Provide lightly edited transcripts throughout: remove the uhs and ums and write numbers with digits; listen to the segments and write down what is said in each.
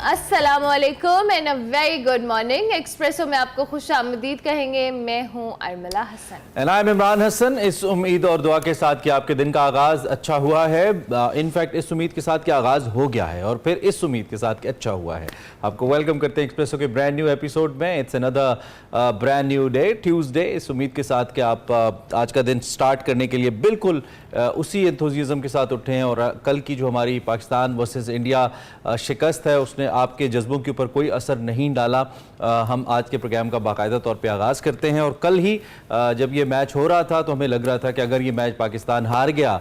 अस्सलामुअलैकुम and a very good morning. एक्सप्रेसो में आपको खुश आमदीद कहेंगे। मैं हूं Armala Hasan and I am Imran Hasan. इस उम्मीद और दुआ के साथ कि आपके दिन का आगाज अच्छा हुआ है, इनफैक्ट इस उम्मीद के साथ कि आगाज हो गया है और फिर इस उम्मीद के साथ कि अच्छा हुआ है, आपको वेलकम करते हैं एक्सप्रेसो के ब्रांड न्यू एपिसोड में। It's another brand new day, Tuesday. इस उम्मीद के साथ कि आप आज का दिन स्टार्ट करने के लिए बिल्कुल उसी एंथुजियाज्म के साथ उठे हैं और कल की जो हमारी पाकिस्तान वर्सेस इंडिया शिकस्त है उसने आपके जज्बों के ऊपर कोई असर नहीं डाला। हम आज के प्रोग्राम का बाकायदा तौर पे आगाज़ करते हैं और कल ही जब ये मैच हो रहा था तो हमें लग रहा था कि अगर ये मैच पाकिस्तान हार गया,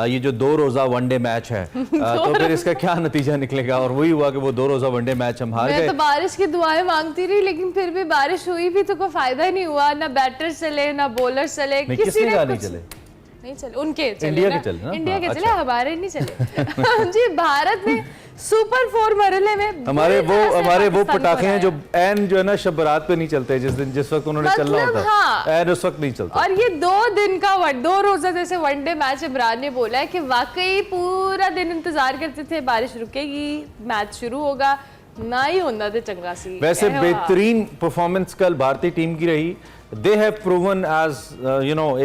ये जो 2 रोज़ा वनडे मैच है तो फिर इसका क्या नतीजा निकलेगा, और वही हुआ कि वो 2 रोज़ा वनडे मैच हम हार गए। मैं तो बारिश की दुआएं मांगती रही, लेकिन फिर भी बारिश हुई भी तो कोई फायदा ही नहीं हुआ। ना बैटर चले ना बॉलर चले, किसी ने नहीं चले, नहीं चले, उनके चले, इंडिया के चले ना? इंडिया के हाँ, चले, अच्छा। हमारे नहीं चले। जी, भारत में सुपर 4 मरहले में हमारे वो पटाखे हैं जो एन जो है ना शब बारात पे नहीं चलते, जिस वक्त उन्होंने चलना होता है, हाँ। एन उस वक्त नहीं चलता। और ये 2 दिन का 2 रोजा जैसे वनडे मैच इमरान ने बोला है कि वाकई पूरा दिन इंतजार करते थे बारिश रुकेगी, मैच शुरू होगा, ना ही होना थे चंगा सी। वैसे बेहतरीन परफॉर्मेंस कल भारतीय टीम की रही। दे हैव प्रूवन एज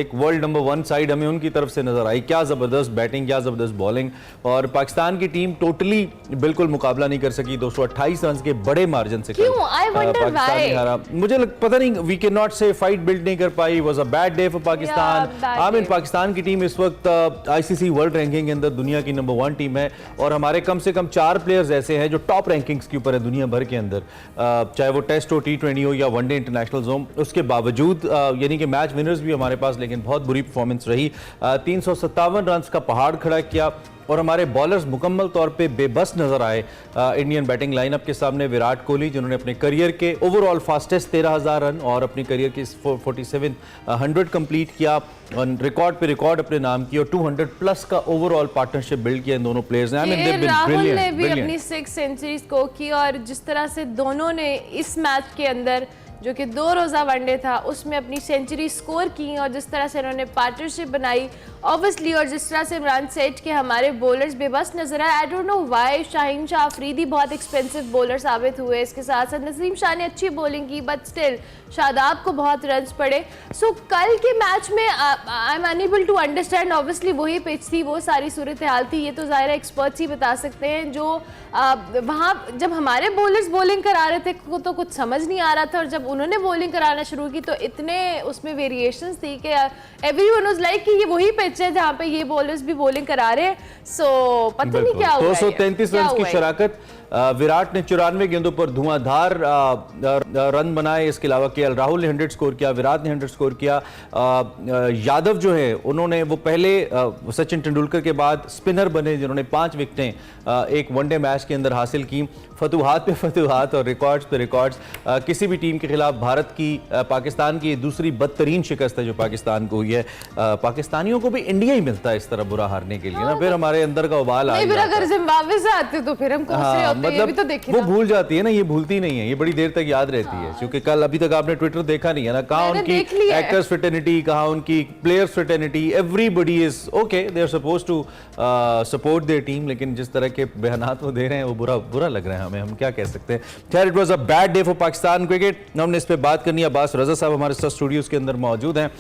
एक वर्ल्ड नंबर 1 साइड हमें उनकी तरफ से नजर आई। क्या जबरदस्त बैटिंग, क्या जबरदस्त बॉलिंग, और पाकिस्तान की टीम टोटली बिल्कुल मुकाबला नहीं कर सकी। 228 रन के बड़े मार्जिन से क्यों? I wonder Pakistan why? ने हारा। मुझे पता नहीं, we can not say fight build नहीं कर पाई। Was a bad day for Pakistan. Aamir, Pakistan की टीम इस वक्त आईसीसी वर्ल्ड रैंकिंग के अंदर दुनिया की नंबर 1 टीम है और हमारे कम से कम 4 प्लेयर्स ऐसे हैं जो टॉप रैंकिंग्स के ऊपर है दुनिया भर के अंदर, चाहे वो टेस्ट हो, T20 हो या वनडे इंटरनेशनल हो। उसके बावजूद यानी कि मैच विनर्स भी हमारे पास, लेकिन बहुत बुरी परफॉर्मेंस रही। 357 रन का पहाड़ खड़ा किया और हमारे बॉलर्स मुकम्मल तौर पे बेबस नजर आए इंडियन बैटिंग लाइनअप के सामने। विराट कोहली जिन्होंने अपने करियर के ओवरऑल फास्टेस्ट 13,000 रन और अपनी करियर के 4700 कंप्लीट किया, रिकॉर्ड पे रिकॉर्ड अपने नाम की, और 200 प्लस का ओवरऑल पार्टनरशिप बिल्ड किया इन दोनों प्लेयर्स ने। राहुल ने भी अपनी 6 सेंचुरी स्कोर की और जिस तरह से दोनों ने इस मैच के अंदर जो कि 2 रोज़ा वनडे था उसमें अपनी सेंचुरी स्कोर की और जिस तरह से उन्होंने पार्टनरशिप बनाई ऑब्वियसली, और जिस तरह से इमरान सेठ के हमारे बॉलर्स बेबस नजर आए। I don't know why. Shaheen Shah Afridi बहुत एक्सपेंसिव बॉलर साबित हुए, इसके साथ साथ नसीम शाह ने अच्छी बॉलिंग की, बट स्टिल शादाब को बहुत रन्स पड़े। सो कल के मैच में I am unable to understand. Obviously वही पिच थी, वो सारी सूरत हाल थी, ये तो ज़ाहिर एक्सपर्ट्स ही बता सकते हैं। जो वहाँ जब हमारे बॉलर्स बॉलिंग करा रहे थे तो कुछ समझ नहीं आ रहा था, और जब उन्होंने बॉलिंग कराना शुरू की तो इतने उसमें वेरिएशंस थी कि एवरीवन वाज लाइक कि ये वही पिच है जहाँ पे ये बॉलर्स भी बॉलिंग करा रहे हैं। सो पता नहीं क्या हुआ। 233 रन की शराकत। विराट ने 94 गेंदों पर धुआंधार रन बनाए। इसके अलावा केएल राहुल ने 100 स्कोर किया, विराट ने 100 स्कोर किया। यादव जो है उन्होंने वो पहले सचिन तेंदुलकर के बाद स्पिनर बने जिन्होंने 5 विकेटें एक वनडे मैच के अंदर हासिल की। फतुहात पे फतुहात और रिकॉर्ड्स पे रिकॉर्ड्स। किसी भी टीम के खिलाफ भारत की पाकिस्तान की दूसरी बदतरीन शिकस्त है जो पाकिस्तान को हुई है। पाकिस्तानियों को भी इंडिया ही मिलता है इस तरह बुरा हारने के लिए ना, फिर हमारे अंदर का उबाल आ जाता है। अगर जिम्बाब्वे से आते तो फिर हम मतलब वो भूल जाती है ना, ये भूलती नहीं है, ये बड़ी देर तक याद रहती है। क्योंकि कल अभी तक आपने ट्विटर देखा नहीं है ना, कहाँ उनकी एक्टर्स फ्रेटर्निटी, कहाँ उनकी players fraternity, everybody is okay, they are supposed to support their team, लेकिन जिस तरह के बयानात वो दे रहे हैं वो बुरा लग रहा है हमें, हम क्या कह सकते हैं। खैर, it was a bad day for Pakistan cricket. हमने इस पे बात करनी है। अब्बास रजा साहब हमारे साथ स्टूडियोज के अंदर मौजूद हैं।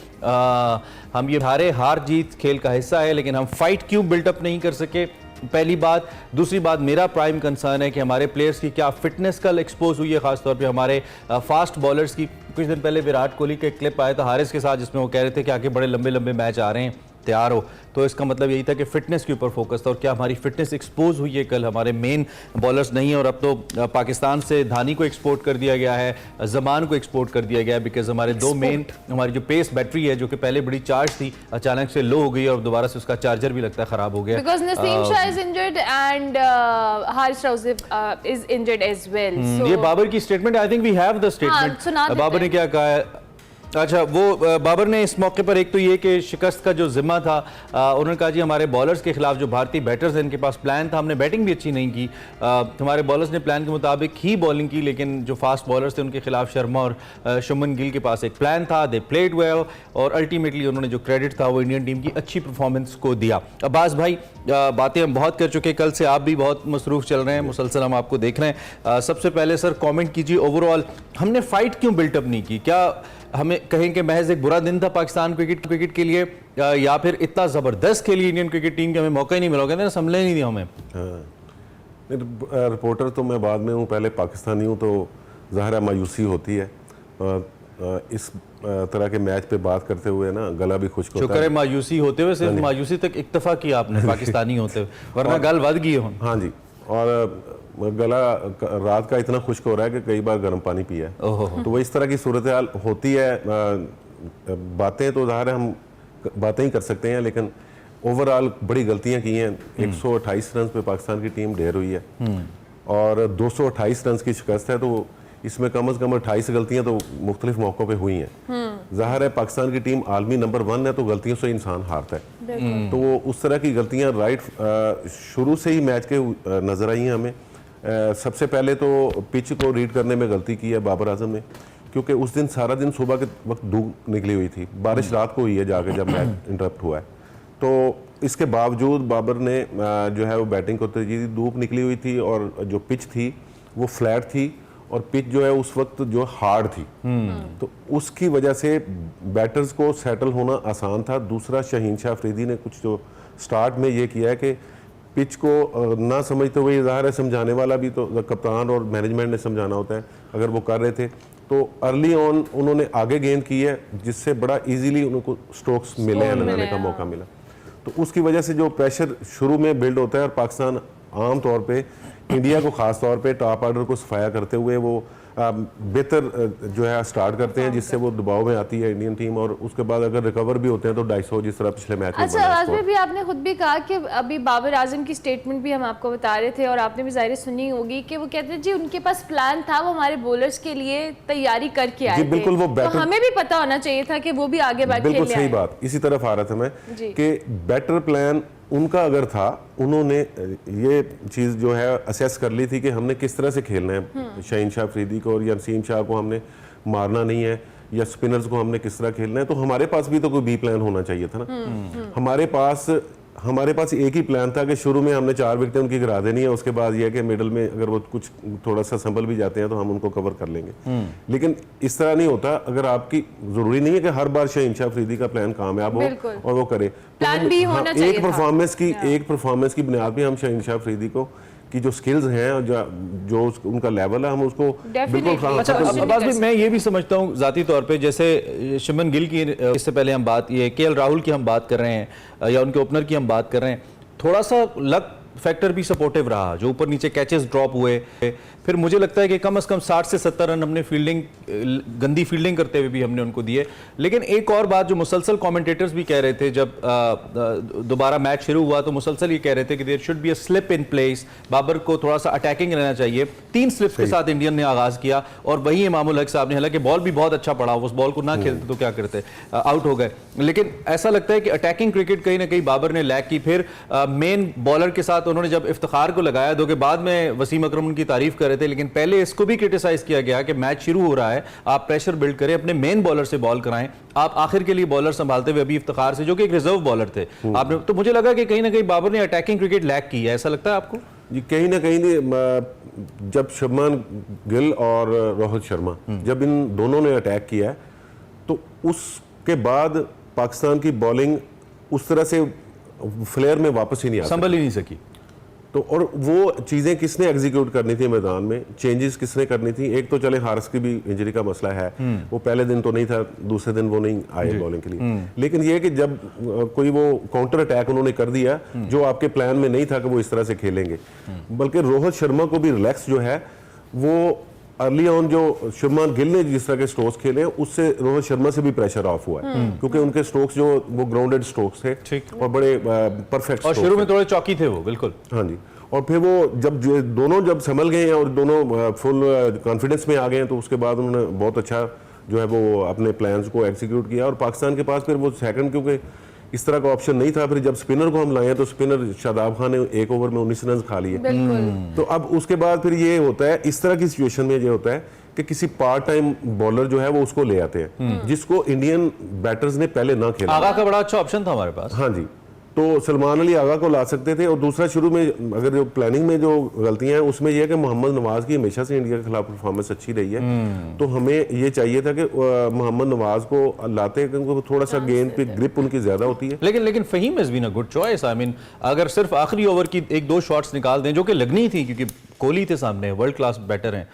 हम ये हार जीत खेल का हिस्सा है, लेकिन हम फाइट क्यों बिल्डअप नहीं कर सके, पहली बात। दूसरी बात, मेरा प्राइम कंसर्न है कि हमारे प्लेयर्स की क्या फिटनेस कल एक्सपोज हुई है, खासतौर पे हमारे फास्ट बॉलर्स की। कुछ दिन पहले विराट कोहली का एक क्लिप आया था हारिस के साथ जिसमें वो कह रहे थे कि आगे बड़े लंबे लंबे मैच आ रहे हैं, तैयार हो। तो इसका मतलब यही था कि फिटनेस के ऊपर फोकस था, और क्या हमारी फिटनेस एक्सपोज हुई है कल। हमारे मेन बॉलर्स नहीं है, और अब तो पाकिस्तान से धानी को एक्सपोर्ट कर दिया गया है, जमान को एक्सपोर्ट कर दिया गया है, बिकॉज हमारे 2 मेन, हमारी जो पेस बैटरी है जो कि पहले बड़ी चार्ज थी अचानक से लो हो गई और दोबारा से उसका चार्जर भी लगता है खराब हो गया। Because Naseem Shah is injured and Haris Rauf is injured as well. ये बाबर की statement, I think we have the statement. Babar ने क्या कहा है? अच्छा, वो बाबर ने इस मौके पर एक तो ये कि शिकस्त का जो जिम्मा था, उन्होंने कहा जी हमारे बॉलर्स के खिलाफ जो भारतीय बैटर्स हैं इनके पास प्लान था, हमने बैटिंग भी अच्छी नहीं की, हमारे बॉलर्स ने प्लान के मुताबिक ही बॉलिंग की, लेकिन जो फास्ट बॉलर्स थे उनके खिलाफ शर्मा और शुभमन गिल के पास एक प्लान था, दे प्लेड वेल और अल्टीमेटली उन्होंने जो क्रेडिट था वो इंडियन टीम की अच्छी परफॉर्मेंस को दिया। अब्बास भाई, बातें हम बहुत कर चुके, कल से आप भी बहुत मसरूफ़ चल रहे हैं, मुसलसल हम आपको देख रहे हैं। सबसे पहले सर कमेंट कीजिए, ओवरऑल हमने फाइट क्यों बिल्टअप नहीं की? क्या हमें कहें कि महज एक बुरा दिन था पाकिस्तान क्रिकेट के लिए, या फिर इतना ज़बरदस्त खेली इंडियन क्रिकेट टीम के हमें मौका ही नहीं मिला, कहते हैं संभले नहीं दिया हमें? रिपोर्टर तो मैं बाद में हूँ, पहले पाकिस्तानी हूँ, तो ज़ाहिर मायूसी होती है इस तरह के मैच पे बात करते हुए ना, गला भी खुश्क होता है। शुक्र है मायूसी होते हुए सिर्फ मायूसी तक इक्तफा किया आपने पाकिस्तानी होते हुए, वरना गल वध गई हो। हाँ जी, और गला रात का इतना खुश्क हो रहा है कि कई बार गर्म पानी पिया है, तो वो इस तरह की सूरत हाल होती है। बातें तो ज़ाहिर है हम बातें ही कर सकते हैं, लेकिन ओवरऑल बड़ी गलतियां की हैं। 128 रन पे पाकिस्तान की टीम ढेर हुई है और 228 रन की शिकस्त है, तो इसमें कम से कम 28 गलतियां तो मुख्तलिफ मौक़ों पे हुई हैं। ज़ाहिर है पाकिस्तान की टीम आलमी नंबर 1 है, तो गलतियों से इंसान हारता है, तो वो उस तरह की गलतियां शुरू से ही मैच के नज़र आई हैं हमें। सबसे पहले तो पिच को रीड करने में गलती की है बाबर आजम ने, क्योंकि उस दिन सारा दिन सुबह के वक्त धूप निकली हुई थी, बारिश रात को हुई है जाके जब मैच इंटरप्ट हुआ है, तो इसके बावजूद बाबर ने जो है वो बैटिंग को तरजीह दी। धूप निकली हुई थी और जो पिच थी वो फ्लैट थी और पिच जो है उस वक्त जो हार्ड थी, तो उसकी वजह से बैटर्स को सेटल होना आसान था। दूसरा, शाहीन शाह अफरीदी ने कुछ जो स्टार्ट में ये किया है कि पिच को ना समझते हुए, ज़ाहिर है समझाने वाला भी तो कप्तान और मैनेजमेंट ने समझाना होता है, अगर वो कर रहे थे तो अर्ली ऑन उन्होंने आगे गेंद की है, जिससे बड़ा इजीली उनको स्ट्रोक्स मिले हैं, लगाने का मौका मिला, तो उसकी वजह से जो प्रेशर शुरू में बिल्ड होता है और पाकिस्तान आम तौर पे इंडिया को ख़ास तौर पे टॉप ऑर्डर को सफाया करते हुए वो बेहतर जो है स्टार्ट करते हैं, जिससे वो दबाव में आती है इंडियन टीम, और उसके बाद अगर रिकवर भी होते हैं तो 250 जिस तरह पिछले मैच में। अच्छा, आज में भी आपने खुद भी कहा कि अभी बाबर आजम की स्टेटमेंट भी हम आपको बता रहे थे और आपने भी ज़ाहिर सुनी होगी कि वो कहते हैं जी उनके पास प्लान था, वो हमारे बॉलर्स के लिए तैयारी करके आए थे। बिल्कुल, वो तो हमें भी पता होना चाहिए था कि वो भी आगे बैठ बिल्कुल सही बात, इसी तरफ आ रहा था मैं कि बेटर प्लान उनका अगर था, उन्होंने ये चीज़ जो है असेस कर ली थी कि हमने किस तरह से खेलना है, शाहीन शाह अफरीदी को और यासीन शाह को हमने मारना नहीं है, या स्पिनर्स को हमने किस तरह खेलना है, तो हमारे पास भी तो कोई बी प्लान होना चाहिए था ना। हमारे पास एक ही प्लान था कि शुरू में हमने 4 विकेटें उनकी गिरा देनी है, उसके बाद यह कि मिडल में अगर वो कुछ थोड़ा सा संभल भी जाते हैं तो हम उनको कवर कर लेंगे। लेकिन इस तरह नहीं होता, अगर आपकी जरूरी नहीं है कि हर बार शाहीन शाह अफरीदी का प्लान कामयाब हो और वो करे, प्लान भी होना चाहिए। एक परफॉर्मेंस की बुनियाद पे हम शाहीन शाह अफरीदी को की जो स्किल्स हैं और जो उनका लेवल है, हम उसको बिल्कुल। अच्छा, अब्बास भाई, मैं ये भी समझता हूँ ज़ाती तौर पे, जैसे शुभमन गिल की इससे पहले हम बात, ये केएल राहुल की हम बात कर रहे हैं या उनके ओपनर की हम बात कर रहे हैं, थोड़ा सा लक फैक्टर भी सपोर्टिव रहा, जो ऊपर नीचे कैचेस ड्रॉप हुए, फिर मुझे लगता है कि कम से कम 60 से 70 रन हमने गंदी फील्डिंग करते हुए भी हमने उनको दिए। लेकिन एक और बात जो मुसलसल कमेंटेटर्स भी कह रहे थे, जब दोबारा मैच शुरू हुआ तो मुसलसल ये कह रहे थे कि there should be a slip in place, Babar को थोड़ा सा अटैकिंग रहना चाहिए। 3 स्लिप्स के साथ इंडियन ने आगाज किया और वही इमामुल हक साहब ने, हालांकि बॉल भी बहुत अच्छा पड़ा, उस बॉल को ना खेलते तो क्या करते, आउट हो गए। लेकिन ऐसा लगता है कि अटैकिंग क्रिकेट कहीं ना कहीं बाबर ने लैक की। फिर मेन बॉलर के साथ उन्होंने जब इफ्तिखार को लगाया, दो के बाद में वसीम अकरम उनकी तारीफ कर रहे थे, लेकिन पहले इसको भी क्रिटिसाइज किया गया कि मैच शुरू हो रहा है, आप प्रेशर बिल्ड करें, अपने मेन बॉलर से बॉल कराएं, आप आखिर के लिए बॉलर संभालते हुए अभी इफ्तिखार से, जो कि एक रिजर्व बॉलर थे आपने, तो मुझे लगा कि कहीं ना कहीं बाबर ने अटैकिंग क्रिकेट लैक की है, ऐसा लगता है आपको? जी, कहीं ना कहीं जब शुभमन गिल और रोहित शर्मा जब इन दोनों ने अटैक किया है, तो उसके बाद पाकिस्तान की बॉलिंग उस तरह से फ्लेयर में वापस ही नहीं आ संभल ही नहीं सकी। तो और वो चीज़ें किसने एग्जीक्यूट करनी थी मैदान में, चेंजेस किसने करनी थी? एक तो चले हारिस की भी इंजरी का मसला है, वो पहले दिन तो नहीं था, दूसरे दिन वो नहीं आए बॉलिंग के लिए, लेकिन ये कि जब कोई वो काउंटर अटैक उन्होंने कर दिया जो आपके प्लान में नहीं था कि वो इस तरह से खेलेंगे, बल्कि रोहित शर्मा को भी रिलैक्स जो है वो अर्ली ऑन जो शुभमन गिल ने जिस तरह के स्ट्रोक्स खेले उससे रोहित शर्मा से भी प्रेशर ऑफ हुआ है, क्योंकि उनके स्ट्रोक्स जो वो ग्राउंडेड स्ट्रोक्स थे और बड़े परफेक्ट, और शुरू में थोड़े चौकी थे वो, बिल्कुल। हाँ जी, और फिर वो दोनों जब संभल गए हैं और दोनों फुल कॉन्फिडेंस में आ गए हैं, तो उसके बाद उन्होंने बहुत अच्छा जो है वो अपने प्लान्स को एग्जीक्यूट किया, और पाकिस्तान के पास फिर वो सेकंड, क्योंकि इस तरह का ऑप्शन नहीं था, फिर जब स्पिनर को हम लाए तो स्पिनर शादाब खान ने एक ओवर में 19 रन खा लिए। तो अब उसके बाद फिर ये होता है, इस तरह की सिचुएशन में ये होता है कि किसी पार्ट टाइम बॉलर जो है वो उसको ले आते हैं, जिसको इंडियन बैटर्स ने पहले ना खेला। आगा का बड़ा अच्छा ऑप्शन था हमारे पास। हाँ जी, तो सलमान अली आगा को ला सकते थे। और दूसरा, शुरू में अगर जो प्लानिंग में जो गलतियां हैं उसमें यह है कि मोहम्मद नवाज की हमेशा से इंडिया के खिलाफ परफॉर्मेंस अच्छी रही है, तो हमें ये चाहिए था कि मोहम्मद नवाज को लाते, क्योंकि थोड़ा सा गेंद पे ग्रिप उनकी ज्यादा होती है। लेकिन Faheem has been a good choice. I mean अगर सिर्फ आखिरी ओवर की एक दो शॉट्स निकाल दें जो कि लगनी थी, क्योंकि कोहली थे सामने, वर्ल्ड क्लास बैटर हैं,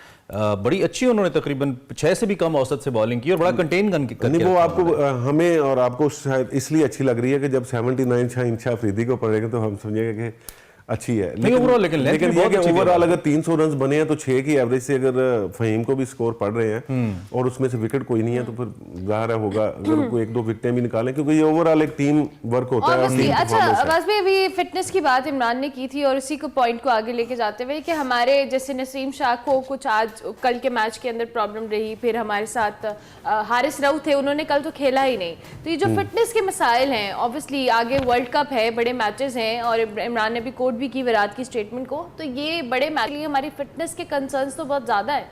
बड़ी अच्छी उन्होंने तकरीबन 6 से भी कम औसत से बॉलिंग की और बड़ा कंटेन करके वो आपको हमें और आपको शायद इसलिए अच्छी लग रही है कि जब 79 इंशा अफरीदी को पड़ेगा तो हम समझेंगे कि अच्छी है। लेकिन ये कि ओवरऑल अगर 300 रन बने हैं तो 6 की एवरेज से अगर फहीम को भी स्कोर पड़ रहे हैं और उसमें से विकेट कोई नहीं है, तो फिर ज़ाहिर होगा अगर कोई एक दो विकेटें भी निकालें, क्योंकि ये ओवरऑल एक टीम वर्क होता है। अच्छा, अब्बास भाई अभी फिटनेस की बात इमरान ने की थी और इसी को पॉइंट को आगे लेके जाते हुए कि हमारे जैसे नसीम शाह को कुछ आज कल के मैच के अंदर प्रॉब्लम रही, फिर हमारे साथ हारिस रऊफ थे, उन्होंने कल तो खेला ही नहीं। तो ये जो फिटनेस के मसाइल हैं, ऑब्वियसली आगे वर्ल्ड कप है, बड़े मैचेस हैं, और इमरान ने भी कोट भी की विराट की स्टेटमेंट को, तो ये बड़े मैच के लिए हमारी फिटनेस के कंसर्न्स तो बहुत ज़्यादा है।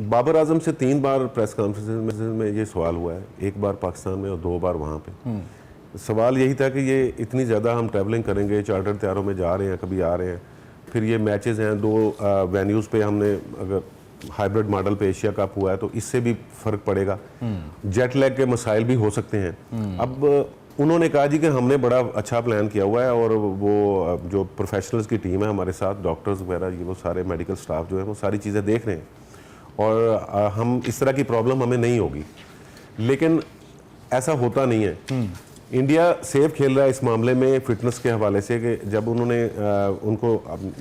बाबर आजम से 3 बार प्रेस कॉन्फ्रेंस में ये सवाल हुआ है, 1 बार पाकिस्तान में और 2 बार वहाँ पे। सवाल यही था कि ये इतनी ज़्यादा हम ट्रैवलिंग करेंगे, चार्टर तैयारों में जा रहे हैं, कभी आ रहे हैं, फिर ये मैचेस हैं 2 वेन्यूज़ पे, हमने अगर हाइब्रिड मॉडल पे एशिया कप हुआ है तो इससे भी फ़र्क पड़ेगा, जेट लैग के मसाइल भी हो सकते हैं। अब उन्होंने कहा जी कि हमने बड़ा अच्छा प्लान किया हुआ है, और वो जो प्रोफेशनल्स की टीम है हमारे साथ, डॉक्टर्स वगैरह, ये वो सारे मेडिकल स्टाफ जो है वो सारी चीज़ें देख रहे हैं, और हम इस तरह की प्रॉब्लम हमें नहीं होगी। लेकिन ऐसा होता नहीं है। इंडिया सेफ खेल रहा है इस मामले में फिटनेस के हवाले से, कि जब उन्होंने उनको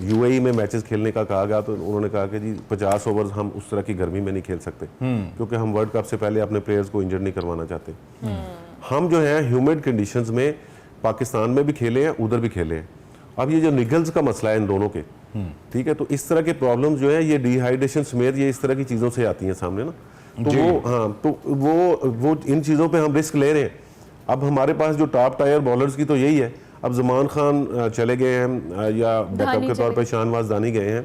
यूएई में मैचेस खेलने का कहा गया तो उन्होंने कहा कि जी 50 ओवर्स हम उस तरह की गर्मी में नहीं खेल सकते, क्योंकि हम वर्ल्ड कप से पहले अपने प्लेयर्स को इंजर नहीं करवाना चाहते। हम जो है ह्यूमिड कंडीशंस में पाकिस्तान में भी खेले हैं, उधर भी खेले हैं। अब ये जो निगल्स का मसला है इन दोनों के, ठीक है, तो इस तरह के प्रॉब्लम्स जो है ये डिहाइड्रेशन समेत ये इस तरह की चीज़ों से आती हैं सामने ना, तो वो इन चीज़ों पे हम रिस्क ले रहे हैं। अब हमारे पास जो टॉप टायर बॉलर्स की तो यही है, अब जमान खान चले गए हैं या बैकअप के तौर पर शाहनवाज दानी गए हैं,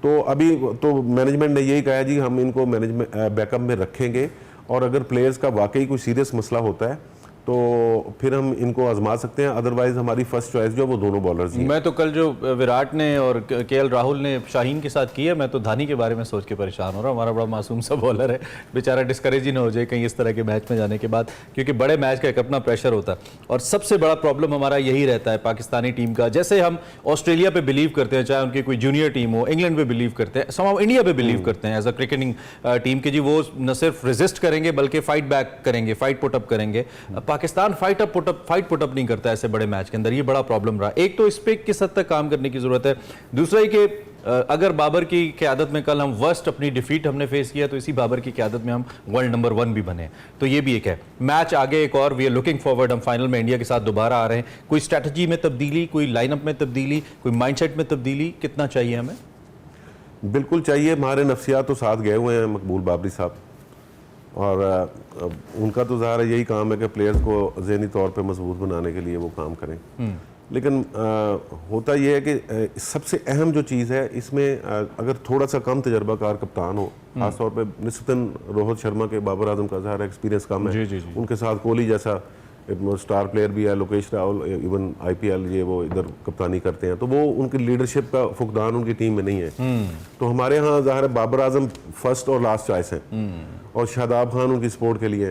तो अभी तो मैनेजमेंट ने यही कहा जी हम इनको मैनेजमेंट बैकअप में रखेंगे, और अगर प्लेयर्स का वाकई कोई सीरियस मसला होता है तो फिर हम इनको आजमा सकते हैं, अदरवाइज हमारी फर्स्ट चॉइस जो वो दोनों बॉलर्स ही हैं। मैं तो कल जो विराट ने और केएल राहुल ने शाहीन के साथ किया, मैं तो धानी के बारे में सोच के परेशान हो रहा हूँ। हमारा बड़ा मासूम सा बॉलर है, बेचारा डिस्करेज ही ना हो जाए कहीं इस तरह के मैच में जाने के बाद, क्योंकि बड़े मैच का एक अपना प्रेशर होता है। और सबसे बड़ा प्रॉब्लम हमारा यही रहता है पाकिस्तानी टीम का, जैसे हम ऑस्ट्रेलिया पे बिलीव करते हैं, चाहे उनकी कोई जूनियर टीम हो, इंग्लैंड पे बिलीव करते हैं, समहाउ इंडिया पे बिलीव करते हैं एज अ क्रिकेटिंग टीम के, जी वो न सिर्फ रेजिस्ट करेंगे बल्कि फाइट बैक करेंगे, फाइट पुटअप करेंगे। पाकिस्तान फाइट पुटअप नहीं करता ऐसे बड़े मैच के अंदर, ये बड़ा प्रॉब्लम रहा। एक तो इस पे किस हद तक काम करने की जरूरत है, दूसरा ही कि अगर बाबर की क़यादत में कल हम वर्स्ट अपनी डिफीट हमने फेस किया, तो इसी बाबर की क़यादत में हम वर्ल्ड नंबर 1 भी बने, तो ये भी एक है। मैच आगे एक और, वी आर लुकिंग फॉरवर्ड, हम फाइनल में इंडिया के साथ दोबारा आ रहे हैं। कोई स्ट्रैटेजी में तब्दीली, कोई लाइनअप में तब्दीली, कोई माइंडसेट में तब्दीली कितना चाहिए हमें? बिल्कुल चाहिए। हमारे नफ्सियात तो साथ गए हुए हैं मकबूल बाबरी साहब, और उनका तो ज़ाहिर यही काम है कि प्लेयर्स को ज़हनी तौर पे मजबूत बनाने के लिए वो काम करें। लेकिन होता यह है कि सबसे अहम जो चीज़ है इसमें, अगर थोड़ा सा कम तजर्बाकार कप्तान हो, खासतौर पे निस्बतन रोहित शर्मा के, बाबर आजम का ज़ाहिर एक्सपीरियंस कम है, उनके साथ कोहली जैसा स्टार प्लेयर भी है, लोकेश राहुल, इवन IPL ये वो इधर कप्तानी करते हैं, तो वो उनकी लीडरशिप का फुकदान उनकी टीम में नहीं है। तो हमारे यहाँ ज़ाहिर बाबर आजम फर्स्ट और लास्ट चॉइस है, और शादाब खान उनकी सपोर्ट के लिए,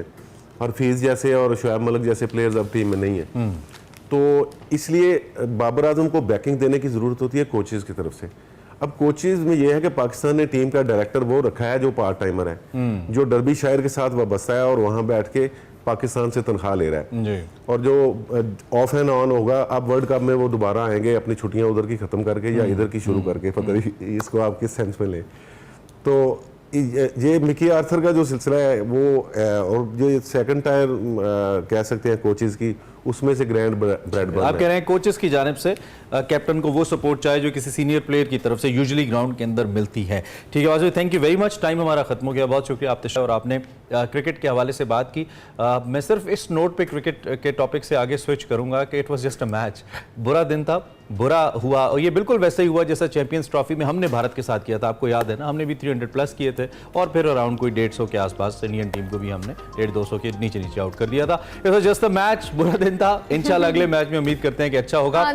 हरफीज़ जैसे और शुएब मलिक जैसे प्लेयर्स अब टीम में नहीं है। तो इसलिए बाबर आजम को बैकिंग देने की ज़रूरत होती है कोचेज़ की तरफ से। अब कोचेज़ में यह है कि पाकिस्तान ने टीम का डायरेक्टर वो रखा है जो पार्ट टाइमर है, जो डर्बी शायर के साथ वाबस्ता है और वहाँ बैठ के पाकिस्तान से तनख्वाह ले रहा है जी। और जो ऑफ एंड ऑन होगा, अब वर्ल्ड कप में वो दोबारा आएंगे अपनी छुट्टियां उधर की ख़त्म करके या इधर की शुरू करके, पता नहीं इसको आप किस सेंस में लें। तो ये मिकी आर्थर का जो सिलसिला है वो, और जो सेकंड टायर कह सकते हैं कोचेज़ की, उसमें से ग्रैंड ब्रेड बन आप कह रहे हैं कोचेस की जानिब से कैप्टन को वो सपोर्ट चाहिए जो किसी सीनियर प्लेयर की तरफ से यूजुअली ग्राउंड के अंदर मिलती है। ठीक है Wajid, thank you very much, time हमारा खत्म हो गया। बहुत शुक्रिया आप तशरीफ और आपने क्रिकेट के हवाले से बात की। मैं सिर्फ इस नोट पे क्रिकेट के टॉपिक से आगे स्विच करूंगा कि it was just a match. बुरा दिन था, बुरा हुआ, और ये बिल्कुल वैसे ही हुआ जैसा चैंपियंस ट्रॉफी में हमने भारत के साथ किया था। आपको याद है ना, हमने भी 300 प्लस किए थे और फिर अराउंड कोई 150 के आसपास इंडियन टीम को भी हमने 150-200 के नीचे नीचे आउट कर दिया था। It was just a match, बुरा दिन था। इंशाल्लाह अगले मैच में उम्मीद करते हैं कि अच्छा होगा। हाँ,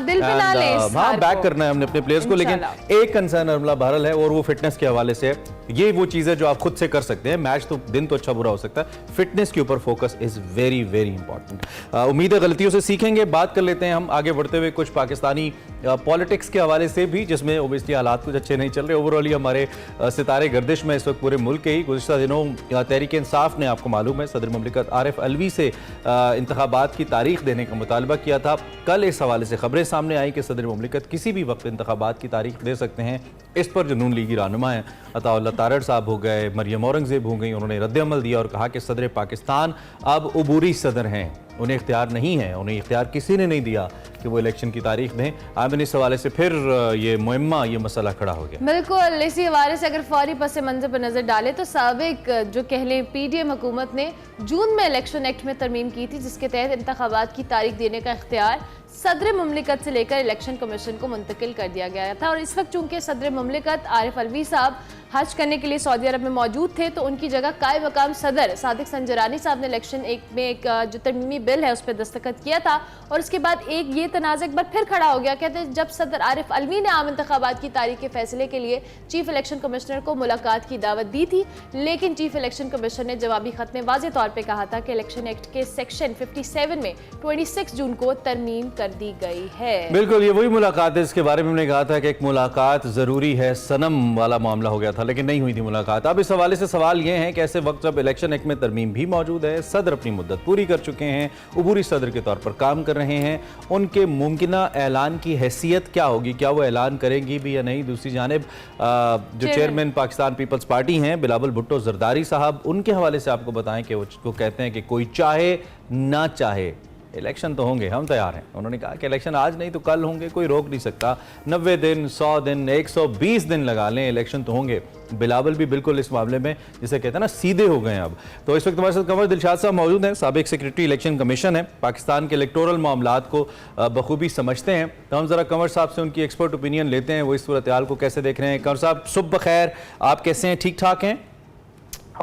बैक करना है हमने अपने प्लेयर्स को, लेकिन एक कंसर्न अमला बहरहाल है और वो फिटनेस के हवाले से। ये वो चीज है जो आप खुद से कर सकते हैं। मैच तो दिन तो अच्छा बुरा हो सकता है, फिटनेस के ऊपर focus is very very important. उम्मीद है गलतियों से सीखेंगे। बात कर लेते हैं हम आगे बढ़ते हुए कुछ पाकिस्तानी पॉलिटिक्स के हवाले से भी, जिसमें ओबियसली हालात कुछ अच्छे नहीं चल रहे। ओवरऑल ही हमारे सितारे गर्दिश में इस वक्त पूरे मुल्क के ही। गुज़िश्ता दिनों तहरीक इंसाफ ने, आपको मालूम है, सदर मुमलिकत आरिफ अलवी से इंतखाबात की तारीख देने का मुतालबा किया था। कल इस हवाले से खबरें सामने आई कि सदर मुमलिकत किसी भी वक्त इंतखाबात की तारीख दे सकते हैं। इस पर जो नून लीगी रहनुमा है अताउल्लाह तारड़ साहब हो गए, मरियम औरंगजेब हो गई, उन्होंने रद्द-ए-अमल दिया और कहा कि सदर पाकिस्तान अब उबूरी सदर हैं, उन्हें इख्तियार नहीं है, उन्हें इख्तियार किसी ने नहीं दिया कि वो इलेक्शन की तारीख दें। आमिन, इस हवाले से फिर ये मुहिम्मा, ये मसला खड़ा हो गया। बिल्कुल, इसी हवाले से अगर फौरी पस मंजर पर नजर डाले तो साबिक जो कह लें PDM हुकूमत ने जून में इलेक्शन एक्ट में तरमीम की थी, जिसके तहत इंतखाबात की तारीख देने का इख्तियार सदर मुमलिकत से लेकर इलेक्शन कमीशन को मुंतकिल कर दिया गया था। और इस वक्त चूंकि सदर मुमलिकत आरिफ अलवी साहब हज करने के लिए सऊदी अरब में मौजूद थे, तो उनकी जगह कायम मकाम सदर सादिक संजरानी साहब ने इलेक्शन एक्ट में एक जो तरमीमी बिल है उस पर दस्तखत किया था। और उसके बाद एक ये तनाज़ एक बार फिर खड़ा हो गया। कहते हैं जब सदर आरिफ अलवी ने आम इंतखाबात की तारीख के फैसले के लिए चीफ इलेक्शन कमिश्नर को मुलाकात की दावत दी थी, लेकिन चीफ इलेक्शन कमिश्नर ने जवाबी खत में वाज़ेह तौर पर कहा था कि इलेक्शन एक्ट के सेक्शन 57 में 26 जून को तरमीम कर दी गई है। बिल्कुल, ये वही मुलाकात है इसके बारे में हमने कहा था कि एक मुलाकात जरूरी है, सनम वाला मामला हो गया था, लेकिन नहीं हुई थी मुलाकात। अब इस हवाले से सवाल ये है कि ऐसे वक्त जब इलेक्शन एक्ट में तरमीम भी मौजूद है, सदर अपनी मुद्दत पूरी कर चुके हैं, उबूरी सदर के तौर पर काम कर रहे हैं, उनके मुमकिना ऐलान की हैसियत क्या होगी? क्या वो ऐलान करेंगी भी या नहीं? दूसरी जानिब जो चेयरमैन पाकिस्तान पीपल्स पार्टी हैं बिलावल भुट्टो जरदारी साहब, उनके हवाले से आपको बताएं कि वो कहते हैं कि कोई चाहे ना चाहे इलेक्शन तो होंगे, हम तैयार हैं। उन्होंने कहा कि इलेक्शन आज नहीं तो कल होंगे, कोई रोक नहीं सकता। 90 दिन, 100 दिन, 120 दिन लगा लें, इलेक्शन तो होंगे। बिलावल भी बिल्कुल इस मामले में जिसे कहते हैं ना सीधे हो गए अब। तो इस वक्त हमारे साथ कंवर दिलशाद साहब मौजूद हैं, साबिक सेक्रेटरी इलेक्शन कमीशन है, पाकिस्तान के इलेक्टोरल मामलात को बखूबी समझते हैं। तो हम जरा कंवर साहब से उनकी एक्सपर्ट ओपिनियन लेते हैं, वो इस सूरत हाल को कैसे देख रहे हैं। कंवर साहब सुबह खैर, आप कैसे हैं? ठीक ठाक हैं?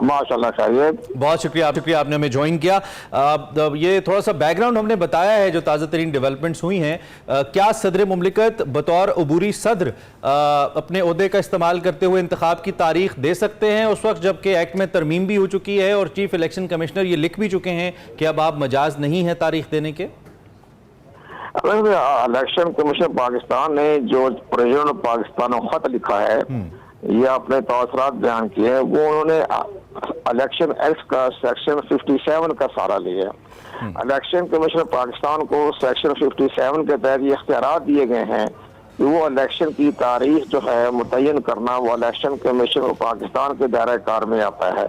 माशाल्लाह खैरियत। बहुत शुक्रिया आपने हमें ज्वाइन किया। ये थोड़ा सा बैकग्राउंड हमने बताया है जो ताज़ा तरीन डेवलपमेंट्स हुई हैं। क्या सदर मुमलिकत बतौर उबूरी सदर अपने ओहदे का इस्तेमाल करते हुए इंतखाब की तारीख दे सकते हैं उस वक्त जबकि एक्ट में तरमीम भी हो चुकी है और चीफ इलेक्शन कमिश्नर ये लिख भी चुके हैं कि अब आप मजाज नहीं है तारीख देने के? इलेक्शन कमीशन पाकिस्तान ने जो प्रेसिडेंट ऑफ पाकिस्तान को खत लिखा है, ये अपने तवसरात बयान किए हैं, वो उन्होंने इलेक्शन एक्ट का सेक्शन 57 का सहारा लिया। इलेक्शन कमीशन पाकिस्तान को सेक्शन 57 के तहत ये इख्तियारात दिए गए हैं कि वो इलेक्शन की तारीख जो है मुतय्यन करना वो इलेक्शन कमीशन और पाकिस्तान के दायरे कार में आता है।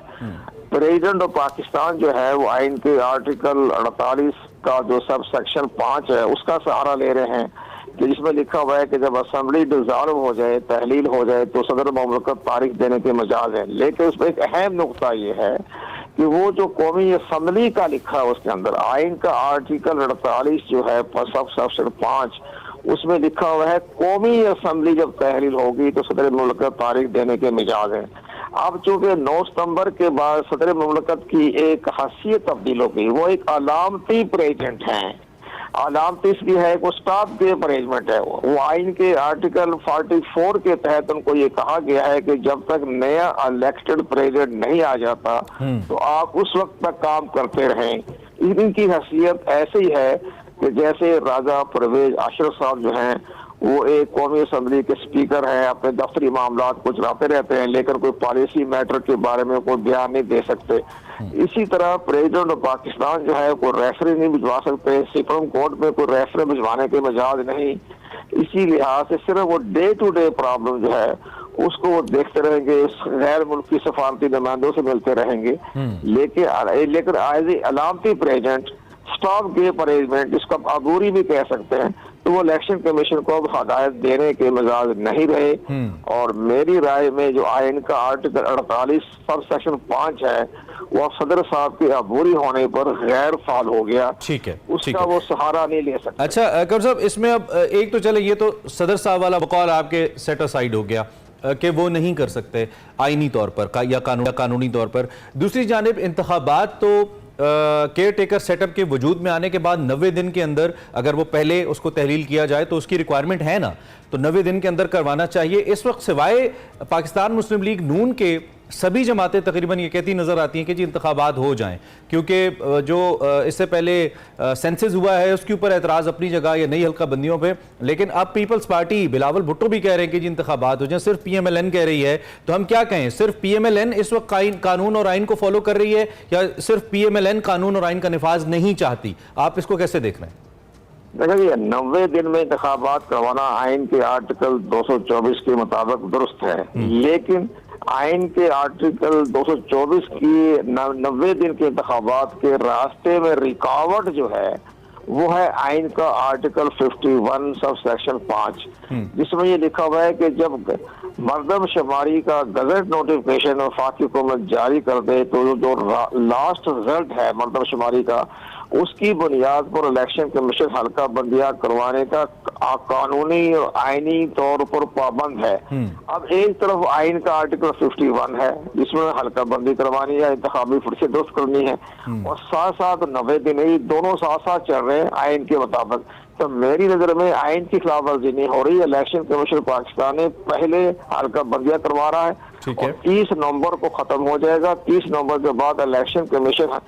प्रेसिडेंट ऑफ पाकिस्तान जो है वो आइन के आर्टिकल 48 का जो सब सेक्शन 5 है उसका सहारा ले रहे हैं कि जिसमें लिखा हुआ है कि जब असेंबली डिसॉल्व हो जाए, तहलील हो जाए, तो सदर मुमलिकत तारीख देने के मजाज है। लेकिन उसमें एक अहम नुकता ये है कि वो जो कौमी असेंबली का लिखा है उसके अंदर आइन का आर्टिकल 48 जो है सब सेक्शन 5 उसमें लिखा हुआ है कौमी असेंबली जब तहलील होगी तो सदर मुमलिकत तारीख देने के मिजाज है। अब चूंकि 9 सितंबर के बाद सदर मुमलिकत की एक हैसियत तब्दील हो गई, वो एक अलामती प्रेसिडेंट हैं। अलामती इसलिए है कि स्टाफ के अरेंजमेंट है, वो आइन के आर्टिकल 44 के तहत उनको ये कहा गया है कि जब तक नया इलेक्टेड प्रेसिडेंट नहीं आ जाता तो आप उस वक्त तक काम करते रहें। इनकी हैसियत ऐसे ही है कि जैसे राजा परवेज अशरफ साहब जो हैं वो एक कौमी असेंबली के स्पीकर हैं, अपने दफ्तरी मामलात को चलाते रहते हैं लेकिन कोई पॉलिसी मैटर के बारे में कोई बयान नहीं दे सकते। इसी तरह प्रेसिडेंट ऑफ पाकिस्तान जो है कोई रेफरी नहीं भिजवा सकते, सुप्रीम कोर्ट में कोई रेफरी भिजवाने के मजाज नहीं। इसी लिहाज से सिर्फ वो डे टू डे प्रॉब्लम जो है उसको वो देखते रहेंगे, गैर मुल्की सफारती नुमाइंदों से मिलते रहेंगे। लेकिन एज ए अलामती प्रेसिडेंट स्टॉप गेप अरेंजमेंट, जिसको आप अबूरी भी कह सकते हैं, तो वो इलेक्शन कमीशन को अब हदायत देने के मिजाज नहीं रहे। और मेरी राय में जो आइन का आर्टिकल 48 सब सेक्शन 5 है, वो सदर साहब के अबूरी होने पर गैर फाल हो गया। ठीक है, उसका वो सहारा नहीं ले सकते। अच्छा अकबर साहब, इसमें अब एक तो चले, ये तो सदर साहब वाला बकौल आपके सेट असाइड हो गया कि वो नहीं कर सकते आईनी तौर पर या कानूनी तौर पर। दूसरी जानिब इंतखाबात तो केयर टेकर सेटअप के वजूद में आने के बाद 90 दिन के अंदर अगर वो पहले उसको तहलील किया जाए तो उसकी रिक्वायरमेंट है ना, तो 90 दिन के अंदर करवाना चाहिए। इस वक्त सिवाय पाकिस्तान मुस्लिम लीग नून के सभी जमातें तकरीबन ये कहती नजर आती हैं कि जी इंतखाबात हो जाएं, क्योंकि जो इससे पहले सेंसस हुआ है उसके ऊपर एतराज़ अपनी जगह या नई हल्का बंदियों पे, लेकिन अब पीपल्स पार्टी बिलावल भुट्टो भी कह रहे हैं कि जी इंतखाबात हो जाएं। सिर्फ PMLN कह रही है, तो हम क्या कहें, सिर्फ PMLN इस वक्त कानून और आइन को फॉलो कर रही है या सिर्फ PMLN कानून और आइन का निफाज नहीं चाहती? आप इसको कैसे देख रहे हैं? देखिए, 90 दिन में इंतखाबात करवाना आइन के आर्टिकल 224 के मुताबिक दुरुस्त है, लेकिन आइन के आर्टिकल 224 की 90 दिन के इंतखाबात के रास्ते में रुकावट जो है वो है आइन का आर्टिकल 51 सब सेक्शन 5, जिसमें ये लिखा हुआ है कि जब मरदमशुमारी का गजट नोटिफिकेशन वफाकी हुकूमत जारी कर दे तो जो लास्ट रिजल्ट है मरदमशुमारी का, उसकी बुनियाद पर इलेक्शन कमीशन हल्का बंदियां करवाने का कानूनी और आईनी तौर पर पाबंद है। अब एक तरफ आइन का आर्टिकल 51 है जिसमें हल्का बंदी करवानी है, इंतखाबी फुर्सत दुरुस्त करनी है, और साथ साथ 90 दिन ये दोनों साथ साथ चल रहे हैं आइन के मुताबिक। तो मेरी नजर में आइन की खिलाफ वर्जी नहीं हो रही है। इलेक्शन कमीशन पाकिस्तान ने पहले हल्का बंदियां करवा रहा है और 30 नवंबर को खत्म हो जाएगा। 30 नवंबर के बाद इलेक्शन कमीशन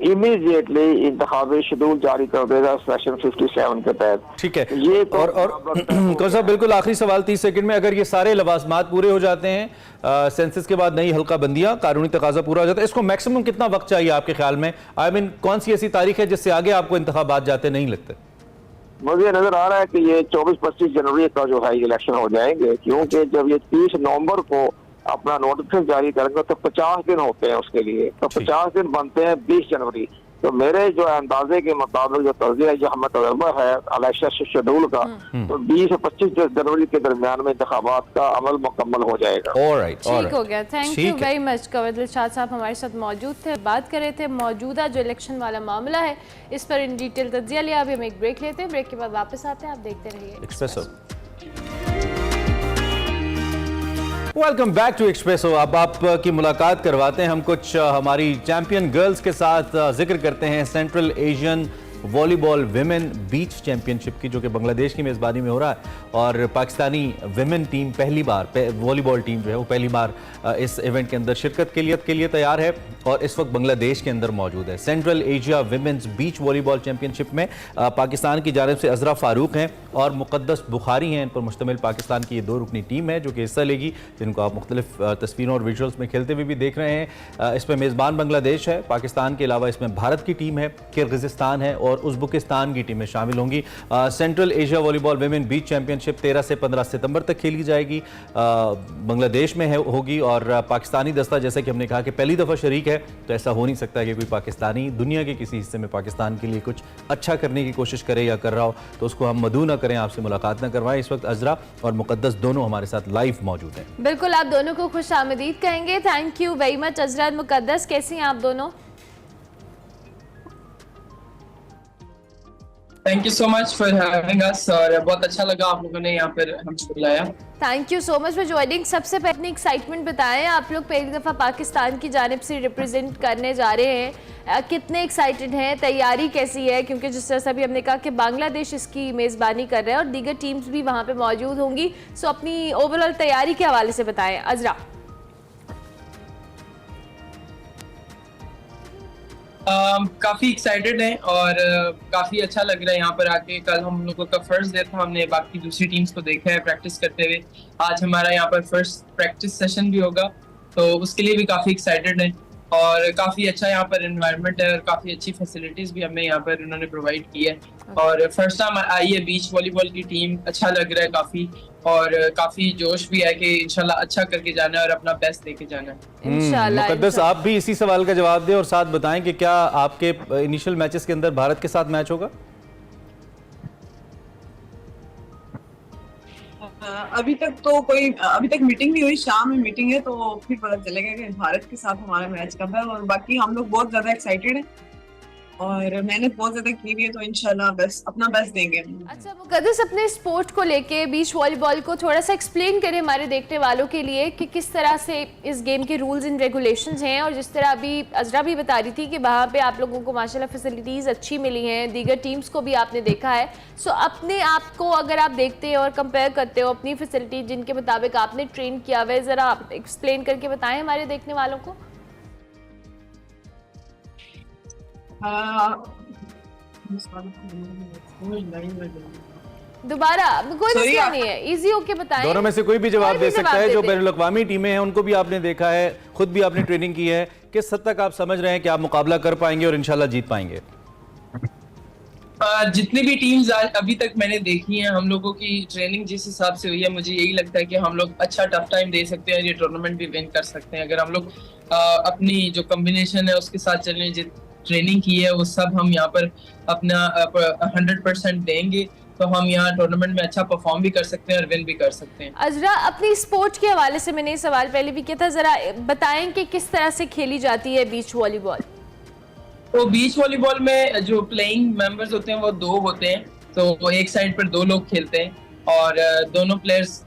इमीडिएटली इंतखाबी शेड्यूल जारी कर देगा सेक्शन 57 के तहत। ठीक है, ये तो और कौन साहब बिल्कुल आखिरी सवाल 30 सेकंड में, अगर ये सारे लवाजमात पूरे हो जाते हैं, सेंसस के बाद नई हल्का बंदियां, कानूनी तकाजा पूरा हो जाता है, इसको मैक्सिमम कितना वक्त चाहिए आपके ख्याल में? आई मीन कौन सी ऐसी तारीख है जिससे आगे आपको इंतखाबात जाते नहीं लगते? मुझे नजर आ रहा है कि ये 24-25 जनवरी का जो है इलेक्शन हो जाएंगे, क्योंकि जब ये 30 नवंबर को अपना नोटिफिकेशन जारी करेंगे तो 50 दिन होते हैं उसके लिए, तो 50 दिन बनते हैं 20 जनवरी। तो मेरे जो अंदाजे के मुताबिक जो तर्ज़िया जो हमें तजर्बा है इलेक्शन शेड्यूल का, तो 20 से 25 जनवरी के दरमियान में इंतखाबात का अमल मुकम्मल हो जाएगा। ठीक हो गया, thank you very much. Cover Dilshad साहब हमारे साथ मौजूद थे, बात कर रहे थे मौजूदा जो इलेक्शन वाला मामला है इस पर इन डिटेल तज्जिया लिया। अभी हम एक ब्रेक लेते हैं, ब्रेक के बाद वापस आते हैं, आप देखते रहिए Expresso. Welcome back to Expresso. अब आपकी मुलाकात करवाते हैं हम कुछ हमारी चैंपियन गर्ल्स के साथ। जिक्र करते हैं सेंट्रल एशियन वॉलीबॉल विमेन बीच चैंपियनशिप की, जो कि बांग्लादेश की मेज़बानी में हो रहा है, और पाकिस्तानी विमेन टीम पहली बार, वॉलीबॉल टीम जो है वो पहली बार इस इवेंट के अंदर शिरकत के लिए तैयार है और इस वक्त बांग्लादेश के अंदर मौजूद है। Central Asia women's beach volleyball championship में पाकिस्तान की जानिब से अजरा फारूक हैं और मुक़द्दस बुखारी हैं। इन पर मुश्तमिल पाकिस्तान की ये 2 रुकनी टीम है जो कि हिस्सा लेगी, जिनको आप मुख्तलिफ तस्वीरों और विजुअल्स में खेलते हुए भी देख रहे हैं। इसमें मेज़बान बांग्लादेश है, पाकिस्तान के अलावा इसमें भारत की टीम है, किर्गिज़स्तान है और उज़्बेकिस्तान की टीमें शामिल होंगी। सेंट्रल एशिया वॉलीबॉल विमेन बीच चैंपियनशिप 13 से 15 सितंबर तक खेली जाएगी, बांग्लादेश में होगी। और पाकिस्तानी दस्ता, जैसा कि हमने कहा कि पहली दफ़ा शरीक है, तो ऐसा हो नहीं सकता कि कोई पाकिस्तानी दुनिया के किसी हिस्से में पाकिस्तान के लिए कुछ अच्छा करने की कोशिश करे या कर रहा हो तो उसको हम मदू ना करें, आपसे मुलाकात ना करवाएं। इस वक्त अजरा और मुक़द्दस दोनों हमारे साथ लाइव मौजूद हैं। बिल्कुल, आप दोनों को खुश आमदीद कहेंगे। Thank you very much. Azra, Muqaddas, कैसी हैं आप दोनों? Thank you so much for having us, और बहुत अच्छा लगा आप लोगों ने यहाँ पर हमको बुलाया। Thank you so much for joining. सबसे पहले अपनी एक्साइटमेंट बताएं, आप लोग पहली दफ़ा पाकिस्तान की जानिब से रिप्रेजेंट करने जा रहे हैं, कितने एक्साइटेड हैं, तैयारी कैसी है? क्योंकि जिस तरह से अभी हमने कहा कि बांग्लादेश इसकी मेज़बानी कर रहे हैं और दीगर टीम्स भी वहाँ पे मौजूद होंगी, सो अपनी ओवरऑल तैयारी के हवाले से बताएं। अजरा। काफ़ी एक्साइटेड हैं और काफ़ी अच्छा लग रहा है यहाँ पर आके। कल हम लोगों का फर्स्ट डे था, हमने बाकी दूसरी टीम्स को देखा है प्रैक्टिस करते हुए। आज हमारा यहाँ पर फर्स्ट प्रैक्टिस सेशन भी होगा, तो उसके लिए भी काफ़ी एक्साइटेड हैं। और काफी अच्छा यहाँ पर एनवायरनमेंट है और काफी अच्छी फैसिलिटीज भी हमें यहाँ पर उन्होंने प्रोवाइड की है। और फर्स्ट टाइम आई है बीच वॉलीबॉल की टीम, अच्छा लग रहा है काफी, और काफी जोश भी है कि इंशाल्लाह अच्छा करके जाना है और अपना बेस्ट देके जाना है इंशाल्लाह। मुकद्दस, आप भी इसी सवाल का जवाब दें और साथ बताएं कि क्या आपके इनिशियल मैचेस के अंदर भारत के साथ मैच होगा? अभी तक मीटिंग नहीं हुई, शाम में मीटिंग है तो फिर पता चलेगा कि भारत के साथ हमारा मैच कब है। और बाकी हम लोग बहुत ज्यादा एक्साइटेड हैं और मेहनत बहुत ज्यादा की हुई है, तो इंशाल्लाह बेस्ट अपना बेस्ट देंगे। अच्छा मुकद्दस, अपने स्पोर्ट को लेके बीच वॉलीबॉल को थोड़ा सा एक्सप्लेन करें हमारे देखने वालों के लिए कि किस तरह से इस गेम के रूल्स एंड रेगुलेशंस हैं। और जिस तरह अभी अजरा भी बता रही थी कि वहाँ पे आप लोगों को माशाल्लाह फैसिलिटीज़ अच्छी मिली हैं, दीगर टीम्स को भी आपने देखा है। सो अपने आप को अगर आप देखते हैं और कंपेयर करते हो अपनी फैसिलिटी जिनके मुताबिक आपने ट्रेन किया हुआ है, ज़रा आप एक्सप्लेन करके बताएं हमारे देखने वालों को। दोबारा कोई मसला नहीं है, इजी होके बताएं। दोनों में से कोई भी जवाब दे सकता है। जो दे। बैनुल अक़वामी टीमें हैं उनको भी आपने देखा है, खुद भी आपने ट्रेनिंग की है, किस हद तक आप समझ रहे हैं कि आप मुकाबला कर पाएंगे और इंशाल्लाह जीत पाएंगे? जितनी भी टीम्स अभी तक मैंने देखी हैं, हम लोगों की ट्रेनिंग जिस हिसाब से हुई है, मुझे यही लगता है कि हम लोग अच्छा टफ टाइम दे सकते हैं, ये टूर्नामेंट भी विन कर सकते हैं। अगर हम लोग अपनी जो कॉम्बिनेशन है उसके साथ चलने, जो ट्रेनिंग की है वो सब हम यहाँ पर अपना 100% देंगे तो हम यहाँ टूर्नामेंट में अच्छा परफॉर्म भी कर सकते हैं और विन भी कर सकते हैं। अजरा, अपनी स्पोर्ट के हवाले से मैंने ये सवाल पहले भी किया था, जरा बताएं कि किस तरह से खेली जाती है बीच वॉलीबॉल? तो बीच वॉलीबॉल में जो प्लेइंग मेंबर्स होते हैं वो 2 होते हैं, तो एक साइड पर 2 लोग खेलते हैं और दोनों प्लेयर्स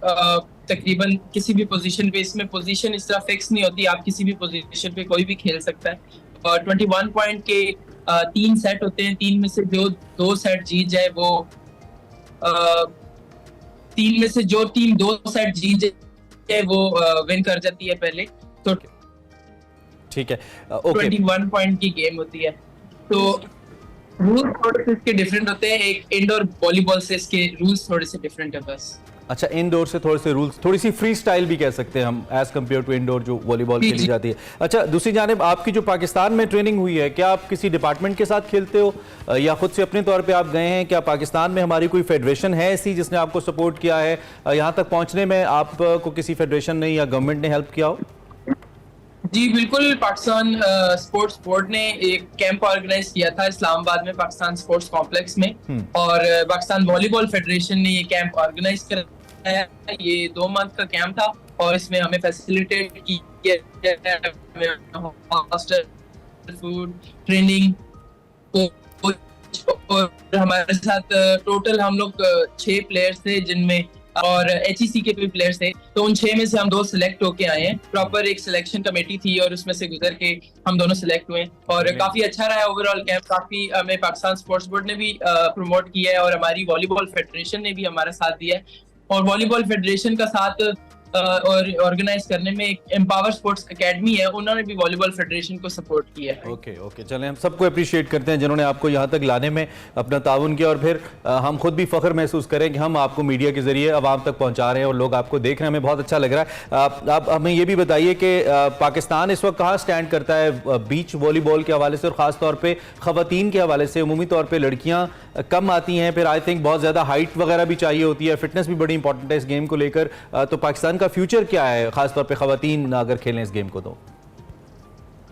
तकरीबन किसी भी पोजीशन पे, इसमें पोजीशन इस तरह फिक्स नहीं होती, आप किसी भी पोजीशन पे कोई भी खेल सकता है। और 21 पॉइंट के 3 सेट होते हैं, 3 में से जो 2 सेट जीत जाए वो 3 में से जो टीम 2 सेट जीत जाए वो विन कर जाती है पहले। तो ठीक है, ओके। 21 पॉइंट की गेम होती है। तो रूल्स थोड़े से इसके डिफरेंट होते हैं, एक इंडोर वॉलीबॉल से इसके रूल्स थोड़े से डिफरेंट है बस। अच्छा, इंडोर से थोड़े से रूल्स, थोड़ी सी फ्री स्टाइल भी कह सकते हैं हम एज कम्पेयर टू इंडोर जो वॉलीबॉल खेली जाती है। अच्छा, दूसरी जानिब आपकी जो पाकिस्तान में ट्रेनिंग हुई है, क्या आप किसी डिपार्टमेंट के साथ खेलते हो या खुद से अपने तौर पे आप गए हैं? क्या पाकिस्तान में हमारी कोई फेडरेशन है ऐसी जिसने आपको सपोर्ट किया है? यहाँ तक पहुँचने में आपको किसी फेडरेशन ने या गवर्नमेंट ने हेल्प किया हो? जी बिल्कुल, पाकिस्तान स्पोर्ट्स बोर्ड ने एक कैंप ऑर्गेनाइज किया था इस्लामाबाद में पाकिस्तान स्पोर्ट्स कॉम्प्लेक्स में, और पाकिस्तान वॉलीबॉल फेडरेशन ने ये कैंप ऑर्गेनाइज कराया। ये 2 मंथ का कैंप था और इसमें हमें फैसिलिटेट किया, हॉस्टल, फूड, ट्रेनिंग, और हमारे साथ टोटल हम लोग 6 प्लेयर्स थे जिनमें और HEC के भी प्लेयर्स थे। तो उन 6 में से हम 2 सिलेक्ट होके आए हैं। प्रॉपर एक सिलेक्शन कमेटी थी और उसमें से गुजर के हम दोनों सिलेक्ट हुए और काफी अच्छा रहा ओवरऑल कैंप। काफी हमें पाकिस्तान स्पोर्ट्स बोर्ड ने भी प्रमोट किया है और हमारी वॉलीबॉल फेडरेशन ने भी हमारा साथ दिया है। और वॉलीबॉल फेडरेशन का साथ और ऑर्गेनाइज करने में एक एम्पावर स्पोर्ट्स एकेडमी है, उन्होंने भी वॉलीबॉल फेडरेशन को सपोर्ट किया है। ओके, चलें, हम सबको अप्रिशिएट करते हैं जिन्होंने आपको यहाँ तक लाने में अपना ताउन किया और फिर हम खुद भी फख्र महसूस करें कि हम आपको मीडिया के जरिए आवाम तक पहुँचा रहे हैं और लोग आपको देख रहे हैं, हमें बहुत अच्छा लग रहा है। आप हमें ये भी बताइए कि पाकिस्तान इस वक्त कहाँ स्टैंड करता है बीच वॉलीबॉल के हवाले से और ख़ास तौर पर ख़वातीन के हवाले से? अमूमी तौर पर लड़कियाँ कम आती हैं, फिर आई थिंक बहुत ज़्यादा हाइट वगैरह भी चाहिए होती है, फिटनेस भी बड़ी इंपॉर्टेंट है इस गेम को लेकर। तो पाकिस्तान का फ्यूचर क्या है खासतौर पे खवातीन अगर खेलें इस गेम को? तो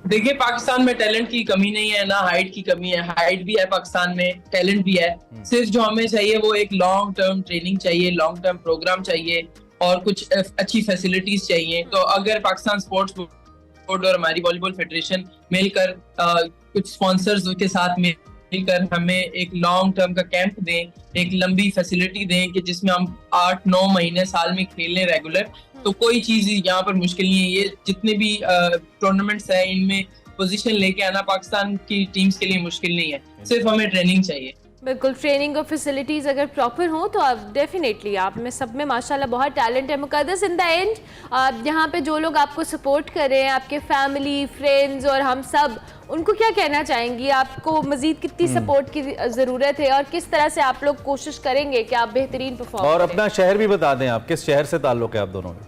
देखिए, पाकिस्तान में टैलेंट की कमी नहीं है, ना हाइट की कमी है। हाइट भी है पाकिस्तान में, टैलेंट भी है। सिर्फ जो हमें चाहिए वो एक लॉन्ग टर्म ट्रेनिंग चाहिए, लॉन्ग टर्म प्रोग्राम चाहिए और कुछ अच्छी फैसिलिटीज चाहिए। तो अगर पाकिस्तान स्पोर्ट्स बोर्ड और हमारी वॉलीबॉल फेडरेशन मिलकर कुछ स्पॉन्सर्स के साथ मिलकर हमें एक लॉन्ग टर्म का कैंप दें, एक लंबी फैसिलिटी दें कि जिसमें हम 8-9 महीने साल में खेलें रेगुलर, तो कोई चीज यहाँ पर मुश्किल नहीं है। ये जितने भी टूर्नामेंट्स हैं इनमें पोजीशन लेके आना पाकिस्तान की टीम्स के लिए मुश्किल नहीं है, सिर्फ हमें ट्रेनिंग चाहिए। बिल्कुल, ट्रेनिंग और फैसिलिटीज़ अगर प्रॉपर हो तो आप डेफिनेटली, आप में सब में माशाल्लाह बहुत टैलेंट है। मुकद्दस, इन द एंड यहाँ पे जो लोग आपको सपोर्ट कर रहे हैं, आपके फैमिली, फ्रेंड्स और हम सब, उनको क्या कहना चाहेंगी? आपको मजीद कितनी सपोर्ट की ज़रूरत है और किस तरह से आप लोग कोशिश करेंगे कि आप बेहतरीन परफॉर्म और करें? अपना शहर भी बता दें, आप किस शहर से ताल्लुक़ है आप दोनों में?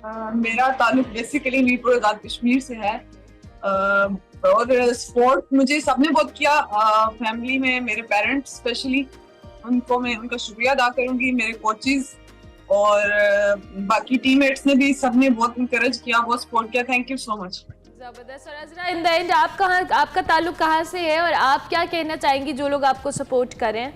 मेरा ताल्लुक बेसिकली मीरपुर आजाद कश्मीर से है। और स्पोर्ट मुझे सबने बहुत किया, फैमिली में मेरे पेरेंट्स स्पेशली, उनको मैं उनका शुक्रिया अदा करूंगी, मेरे कोचेस और बाकी टीममेट्स ने भी सबने बहुत इंकरेज किया, बहुत सपोर्ट किया। Thank you so much. जबरदस्त। और अजरा, इन द एंड आपका ताल्लुक कहाँ से है और आप क्या कहना चाहेंगी जो लोग आपको सपोर्ट करें?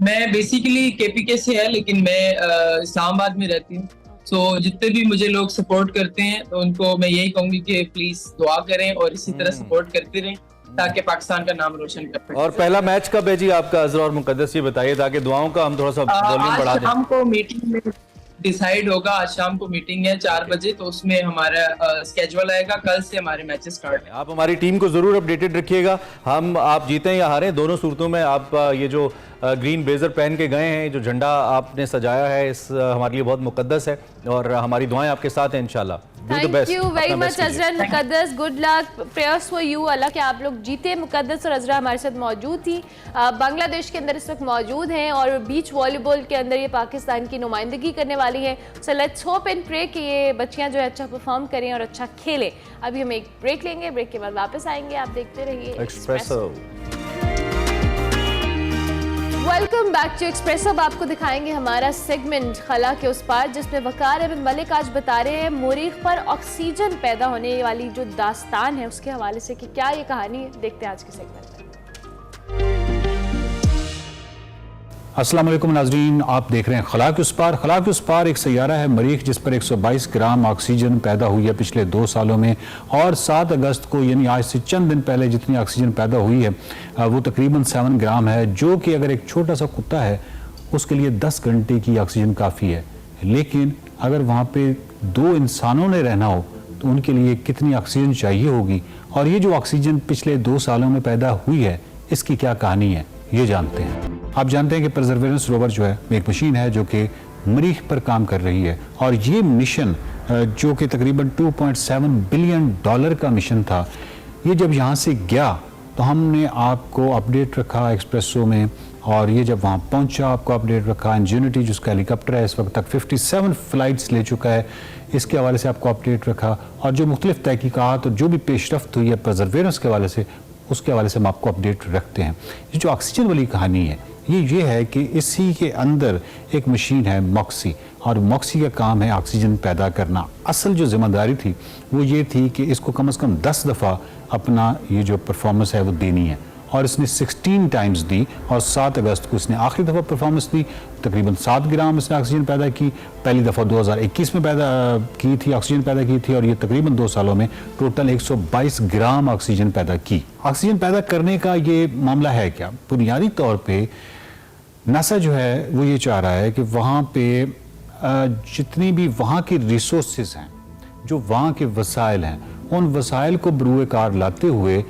मैं बेसिकली केपीके से है, लेकिन मैं इस्लामाबाद में रहती हूँ। सो जितने भी मुझे लोग सपोर्ट करते हैं तो उनको मैं यही कहूंगी कि प्लीज दुआ करें और इसी तरह सपोर्ट करते रहें ताकि पाकिस्तान का नाम रोशन कर सकें। और पहला मैच कब है जी आपका, अजरा और मुकद्दस, ये बताइए ताकि दुआओं का हम थोड़ा सा वॉल्यूम बढ़ा दें। शाम को मीटिंग में डिसाइड होगा, आज शाम को मीटिंग है 4 बजे, तो उसमें हमारा स्केड्यूल आएगा, कल से हमारे मैचेस स्टार्ट है। आप हमारी टीम को जरूर अपडेटेड रखिएगा। हम आप जीतें या हारें, दोनों सूरतों में आप ये जो ग्रीन ब्लेजर पहन के गए हैं, जो झंडा आपने सजाया है, इस हमारे लिए बहुत मुकद्दस है और हमारी दुआएं आपके साथ हैं इंशाल्लाह। Thank you very much Azra, Muqaddas, good luck, prayers for you, अल्लाह कि आप लोग जीते। मुकद्दस और अजरा हमारे साथ मौजूद थी, बांग्लादेश के अंदर इस वक्त मौजूद हैं और बीच वॉलीबॉल के अंदर ये पाकिस्तान की नुमाइंदगी करने वाली है। So let's hope and pray कि ये बच्चियां जो है अच्छा परफॉर्म करें और अच्छा खेलें। अभी हम एक ब्रेक लेंगे, ब्रेक के बाद वापस आएंगे, आप देखते रहिए Expresso. Welcome back to Expresso. अब आपको दिखाएंगे हमारा सेगमेंट खला के उस पार, जिसमें वकार अहमद मलिक आज बता रहे हैं मरीख पर ऑक्सीजन पैदा होने वाली जो दास्तान है उसके हवाले से कि क्या ये कहानी है। देखते हैं आज के सेगमेंट में। अस्सलाम वालेकुम नाज़रीन, आप देख रहे हैं खला के उस पार। खला के उस पार एक सैयारा है मरीख जिस पर 122 ग्राम ऑक्सीजन पैदा हुई है पिछले 2 सालों में, और 7 अगस्त को यानी आज से चंद दिन पहले जितनी ऑक्सीजन पैदा हुई है वो तकरीबन 7 ग्राम है, जो कि अगर एक छोटा सा कुत्ता है उसके लिए 10 घंटे की ऑक्सीजन काफ़ी है। लेकिन अगर वहाँ पे 2 इंसानों ने रहना हो तो उनके लिए कितनी ऑक्सीजन चाहिए होगी, और ये जो ऑक्सीजन पिछले 2 सालों में पैदा हुई है इसकी क्या कहानी है, ये जानते हैं। आप जानते हैं कि परसेवरेंस रोवर जो है एक मशीन है जो कि मरीख पर काम कर रही है, और ये मिशन जो कि तकरीबन $2.7 बिलियन का मिशन था, ये जब यहाँ से गया तो हमने आपको अपडेट रखा एक्सप्रेसो में, और ये जब वहाँ पहुँचा आपको अपडेट रखा। इंजेनिटी जिसका हेलीकॉप्टर है इस वक्त तक 57 फ्लाइट्स ले चुका है, इसके हवाले से आपको अपडेट रखा। और जो मुख्तलिफ तहकीकात और जो भी पेशरफ्त हुई है परसेवरेंस के हवाले से, उसके हवाले से हम आपको अपडेट रखते हैं। ये जो ऑक्सीजन वाली कहानी है ये है कि इसी के अंदर एक मशीन है मॉक्सी, और मॉक्सी का काम है ऑक्सीजन पैदा करना। असल जो जिम्मेदारी थी वो ये थी कि इसको कम से कम 10 दफ़ा अपना ये जो परफॉर्मेंस है वो देनी है, और इसने 16 टाइम्स दी, और 7 अगस्त को इसने आखिरी दफ़ा परफॉर्मेंस दी। तकरीबन 7 ग्राम इसने ऑक्सीजन पैदा की, पहली दफ़ा 2021 में पैदा की थी, ऑक्सीजन पैदा की थी, और ये तकरीबन 2 सालों में टोटल 122 ग्राम ऑक्सीजन पैदा की। ऑक्सीजन पैदा करने का ये मामला है क्या? बुनियादी तौर पर नासा जो है वो ये चाह रहा है कि वहाँ पे जितनी भी वहाँ की रिसोर्सेज हैं, जो वहाँ के वसाइल हैं, उन वसाइल को बरूए कार लाते हुए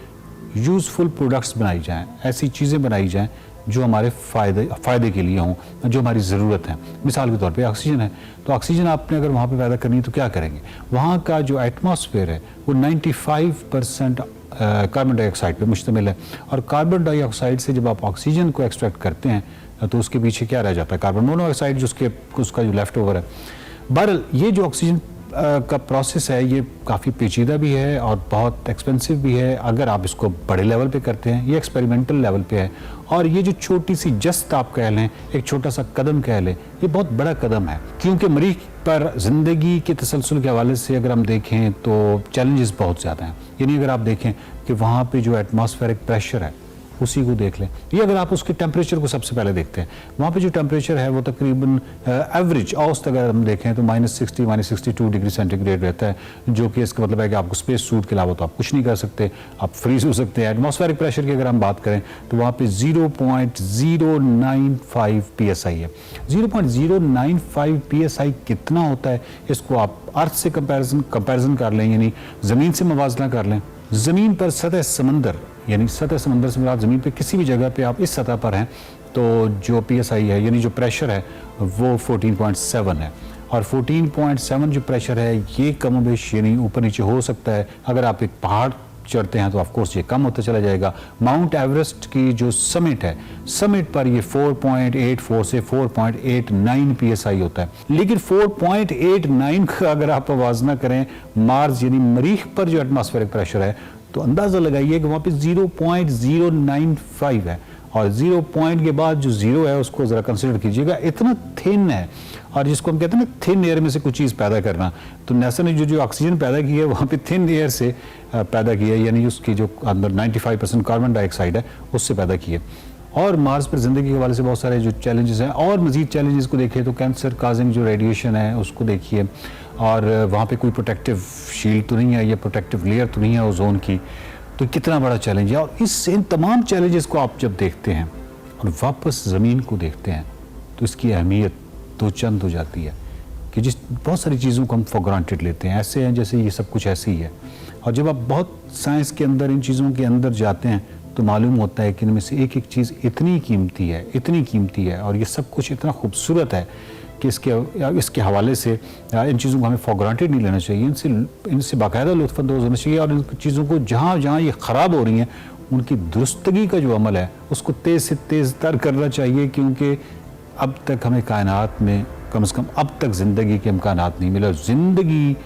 यूज़फुल प्रोडक्ट्स बनाई जाएं, ऐसी चीज़ें बनाई जाएं जो हमारे फ़ायदे के लिए हों, जो हमारी ज़रूरत है। मिसाल के तौर पे ऑक्सीजन है, तो ऑक्सीजन आपने अगर वहाँ पे पैदा करनी है तो क्या करेंगे? वहाँ का जो एटमॉस्फेयर है वो 95% कार्बन डाइऑक्साइड पे मुश्तमिल है, और कार्बन डाइऑक्साइड से जब आप ऑक्सीजन को एक्सट्रैक्ट करते हैं तो उसके पीछे क्या रह जाता है? कार्बन मोनोऑक्साइड, उसका जो लेफ्ट ओवर है। बहरहाल ये जो ऑक्सीजन का प्रोसेस है ये काफ़ी पेचीदा भी है और बहुत एक्सपेंसिव भी है अगर आप इसको बड़े लेवल पे करते हैं। ये एक्सपेरिमेंटल लेवल पे है, और ये जो छोटी सी जस्ट आप कह लें, एक छोटा सा कदम कह लें, ये बहुत बड़ा कदम है, क्योंकि मरीख पर ज़िंदगी के तसलसल के हवाले से अगर हम देखें तो चैलेंजेस बहुत ज़्यादा हैं। यानी अगर आप देखें कि वहाँ पर जो एटमॉस्फेरिक प्रेशर है उसी को देख लें, ये अगर आप उसके टेम्परेचर को सबसे पहले देखते हैं, वहाँ पे जो टेम्परेचर है वो तकरीबन एवरेज औसत अगर हम देखें तो -60 -62 डिग्री सेंटीग्रेड रहता है, जो कि इसका मतलब है कि आपको स्पेस सूट के अलावा तो आप कुछ नहीं कर सकते, आप फ्रीज हो सकते हैं। एटमॉस्फेरिक प्रेशर की अगर हम बात करें तो वहाँ पे 0.095 PSI है। 0.095 PSI कितना होता है, इसको आप अर्थ से कंपेरिजन कर लें, यानी ज़मीन से मुवाजना कर लें। ज़मीन पर सतह समंदर, यानी सतह समंदर से मुराद ज़मीन पे किसी भी जगह पे आप इस सतह पर हैं तो जो PSI है यानी जो प्रेशर है वो 14.7 है, और 14.7 जो प्रेशर है ये कमोबेश यानी ऊपर नीचे हो सकता है। अगर आप एक पहाड़ चढ़ते हैं तो ऑफ कोर्स ये कम होता चला जाएगा। माउंट एवरेस्ट की जो समिट है, समिट पर ये 4.84 से 4.89 psi होता है, लेकिन 4.89 का अगर आप आवाज़ना करें मार्स यानी मरीख पर जो एटमॉस्फेरिक प्रेशर है तो अंदाज़ा लगाइए कि वहाँ पे 0.095 है, और 0 पॉइंट के बाद जो 0 है उसको ज़रा कंसिडर कीजिएगा, इतना थिन है। और जिसको हम कहते हैं ना थिन एयर में से कुछ चीज़ पैदा करना, तो नासा ने जो ऑक्सीजन पैदा की है वहाँ पे थिन एयर से पैदा की है, यानी उसकी जो अंदर 95% कार्बन डाइऑक्साइड है उससे पैदा की है। और मार्स पर ज़िंदगी के हवाले से बहुत सारे जो चैलेंजेस हैं, और मज़ीद चैलेंजेस को देखिए तो कैंसर काजिंग जो रेडिएशन है उसको देखिए, और वहाँ पे कोई प्रोटेक्टिव शील्ड तो नहीं है या प्रोटेक्टिव लेयर तो नहीं है ओजोन की, तो कितना बड़ा चैलेंज है। और इन तमाम चैलेंजेस को आप जब देखते हैं और वापस ज़मीन को देखते हैं तो इसकी अहमियत तो चंद हो जाती है कि जिस बहुत सारी चीज़ों को हम फॉर ग्रांटेड लेते हैं, ऐसे हैं जैसे ये सब कुछ ऐसे ही है। और जब आप बहुत साइंस के अंदर इन चीज़ों के अंदर जाते हैं तो मालूम होता है कि इनमें से एक एक चीज़ इतनी कीमती है, इतनी कीमती है, और ये सब कुछ इतना खूबसूरत है कि इसके हवाले से इन चीज़ों को हमें फॉर ग्रांटेड नहीं लेना चाहिए, इनसे बाकायदा लुत्फ़अंदोज़ होना चाहिए। और इन चीज़ों को जहाँ जहाँ ये ख़राब हो रही हैं उनकी दुरुस्तगी का जो अमल है उसको तेज़ से तेज़ तर करना चाहिए, क्योंकि अब तक हमें कायनात में कम से कम अब तक ज़िंदगी के इम्कानात नहीं मिला। ज़िंदगी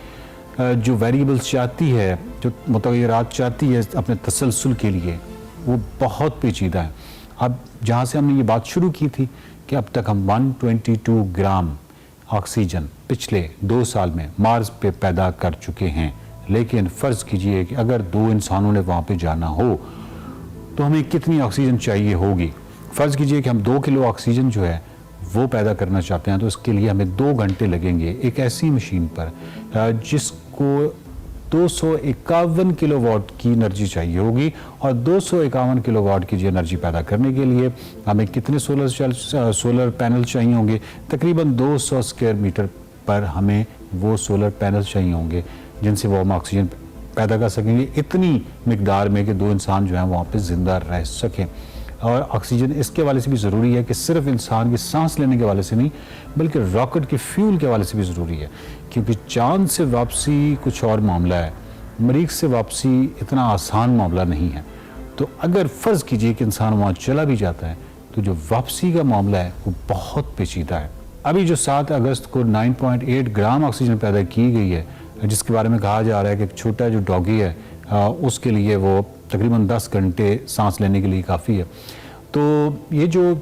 जो वेरिएबल्स चाहती है, जो मुतग़य्यरात चाहती है अपने तसलसल के लिए, वो बहुत पेचीदा है। अब जहाँ से हमने ये बात शुरू की थी कि अब तक हम 122 ग्राम ऑक्सीजन पिछले 2 साल में मार्स पे पैदा कर चुके हैं, लेकिन फ़र्ज़ कीजिए कि अगर 2 इंसानों ने वहाँ पे जाना हो तो हमें कितनी ऑक्सीजन चाहिए होगी। फ़र्ज़ कीजिए कि हम 2 किलो ऑक्सीजन जो है वो पैदा करना चाहते हैं, तो इसके लिए हमें 2 घंटे लगेंगे एक ऐसी मशीन पर जिसको 251 किलोवाट की एनर्जी चाहिए होगी, और 251 किलोवाट की एनर्जी पैदा करने के लिए हमें कितने सोलर पैनल चाहिए होंगे? तकरीबन 200 स्क्वायर मीटर पर हमें वो सोलर पैनल चाहिए होंगे जिनसे वो हम ऑक्सीजन पैदा कर सकेंगे इतनी मिकदार में कि 2 इंसान जो हैं वहाँ पे ज़िंदा रह सकें। और ऑक्सीजन इसके हवाले से भी ज़रूरी है कि सिर्फ इंसान की सांस लेने के हवाले से नहीं, बल्कि रॉकेट के फ्यूल के हवाले से भी ज़रूरी है, क्योंकि चांद से वापसी कुछ और मामला है, मरीख से वापसी इतना आसान मामला नहीं है। तो अगर फ़र्ज़ कीजिए कि इंसान वहाँ चला भी जाता है तो जो वापसी का मामला है वो बहुत पेचीदा है। अभी जो 7 अगस्त को 9.8 ग्राम ऑक्सीजन पैदा की गई है, जिसके बारे में कहा जा रहा है कि एक छोटा जो डॉगी है उसके लिए वो तकरीबन 10 घंटे सांस लेने के लिए काफ़ी है। तो ये जो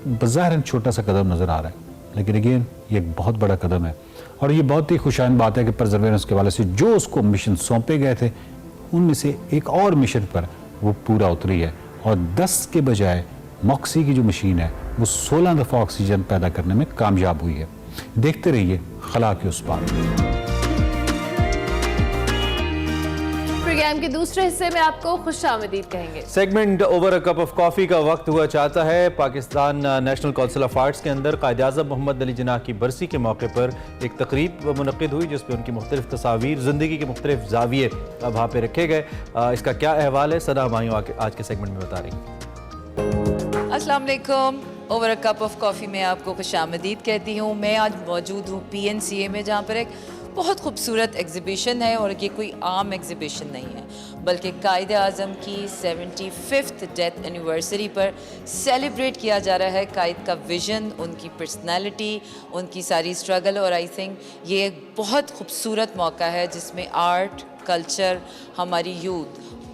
बज़ाहिर छोटा सा कदम नज़र आ रहा है, लेकिन अगेन ये एक बहुत बड़ा कदम है, और ये बहुत ही खुशाइन बात है कि परसेवरेंस के वाले से जो उसको मिशन सौंपे गए थे उनमें से एक और मिशन पर वो पूरा उतरी है, और 10 के बजाय मॉक्सी की जो मशीन है वो 16 दफ़ा ऑक्सीजन पैदा करने में कामयाब हुई है। देखते रहिए खला के उस पार। प्रोग्राम के दूसरे हिस्से में आपको खुशामदीद कहेंगे। Segment over a cup of coffee का वक्त हुआ चाहता है। Pakistan national council of arts के अंदर कायद-ए-आज़म मोहम्मद अली जिन्नाह की बरसी के मौके पर एक तकरीब मुनक़्क़िद हुई, जिसमें उनकी मुख्तलिफ तस्वीर, ज़िंदगी के मुख्तलिफ ज़ाविये वहाँ पर रखे गए। इसका क्या अहवाल है, सना हमायूं आज के सेगमेंट में बता रही हैं। अस्सलाम वालेकुम। Over a cup of coffee में आपको खुशामदीद कहती हूँ। मैं आज मौजूद हूँ PNCA में, जहाँ पर एक बहुत खूबसूरत एग्ज़िबिशन है, और ये कोई आम एग्ज़िबिशन नहीं है, बल्कि कायद-ए-आज़म की 75th डेथ एनिवर्सरी पर सेलिब्रेट किया जा रहा है कायद का विज़न, उनकी पर्सनैलिटी, उनकी सारी स्ट्रगल। और आई थिंक ये एक बहुत खूबसूरत मौका है जिसमें आर्ट, कल्चर, हमारी यूथ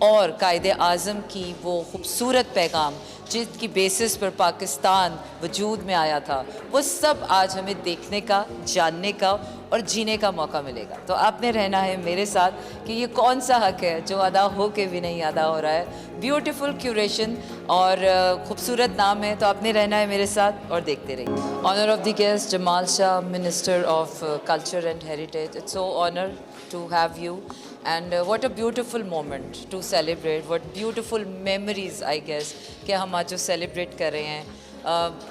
और कायद-ए-आज़म की वो खूबसूरत पैगाम जिसकी बेसिस पर पाकिस्तान वजूद में आया था, वो सब आज हमें देखने का, जानने का और जीने का मौका मिलेगा। तो आपने रहना है मेरे साथ कि ये कौन सा हक है जो अदा हो के भी नहीं अदा हो रहा है। ब्यूटीफुल क्यूरेशन और खूबसूरत नाम है, तो आपने रहना है मेरे साथ और देखते रहिए। Honour of the guest Jamal Shah, minister of culture and heritage, it's so honour to have you, and what a beautiful moment to celebrate, what beautiful memories I guess कि हम आज जो सेलिब्रेट कर रहे हैं।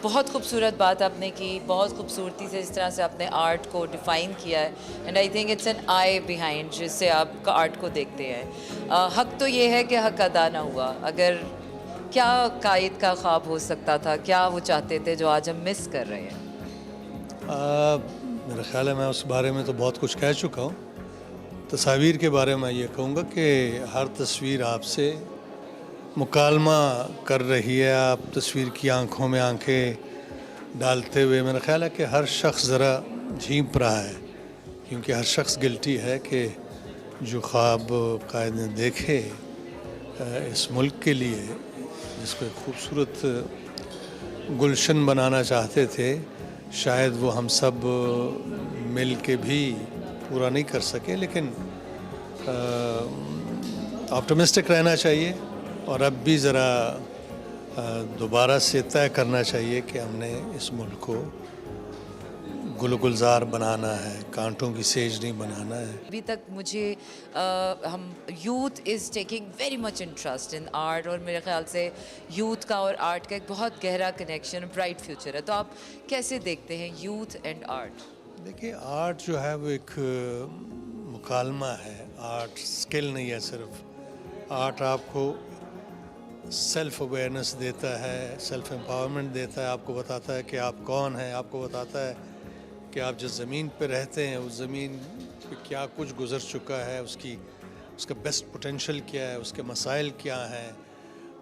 बहुत खूबसूरत बात आपने की, बहुत खूबसूरती से इस तरह से आपने आर्ट को डिफ़ाइन किया है, and I think it's an I behind जिससे आप आर्ट को देखते हैं। हक तो ये है कि हक अदा ना हुआ। अगर क्या कायद का ख्वाब हो सकता था, क्या वो चाहते थे जो आज हम मिस कर रहे हैं? मेरा ख्याल है मैं उस बारे में तो बहुत कुछ कह चुका हूँ। तस्वीर के बारे में ये कहूँगा कि हर तस्वीर आपसे मुकालमा कर रही है। आप तस्वीर की आंखों में आंखें डालते हुए मेरा ख्याल है कि हर शख्स ज़रा झींप रहा है, क्योंकि हर शख्स गिल्टी है कि जो ख्वाब कायद ने देखे इस मुल्क के लिए, जिसको एक खूबसूरत गुलशन बनाना चाहते थे, शायद वो हम सब मिल के भी पूरा नहीं कर सके। लेकिन ऑप्टिमिस्टिक रहना चाहिए और अब भी ज़रा दोबारा से तय करना चाहिए कि हमने इस मुल्क को गुलजार बनाना है, कांटों की सेज नहीं बनाना है। अभी तक मुझे हम youth is taking very much interest in art, और मेरे ख्याल से यूथ का और आर्ट का एक बहुत गहरा कनेक्शन, ब्राइट फ्यूचर है। तो आप कैसे देखते हैं यूथ एंड आर्ट? देखिए, आर्ट जो है वो एक मुकालमा है। आर्ट स्किल नहीं है सिर्फ। आर्ट आपको सेल्फ अवेयरनेस देता है, सेल्फ एम्पावरमेंट देता है, आपको बताता है कि आप कौन हैं, आपको बताता है कि आप जिस ज़मीन पे रहते हैं उस ज़मीन पे क्या कुछ गुज़र चुका है, उसका बेस्ट पोटेंशियल क्या है, उसके मसाइल क्या हैं,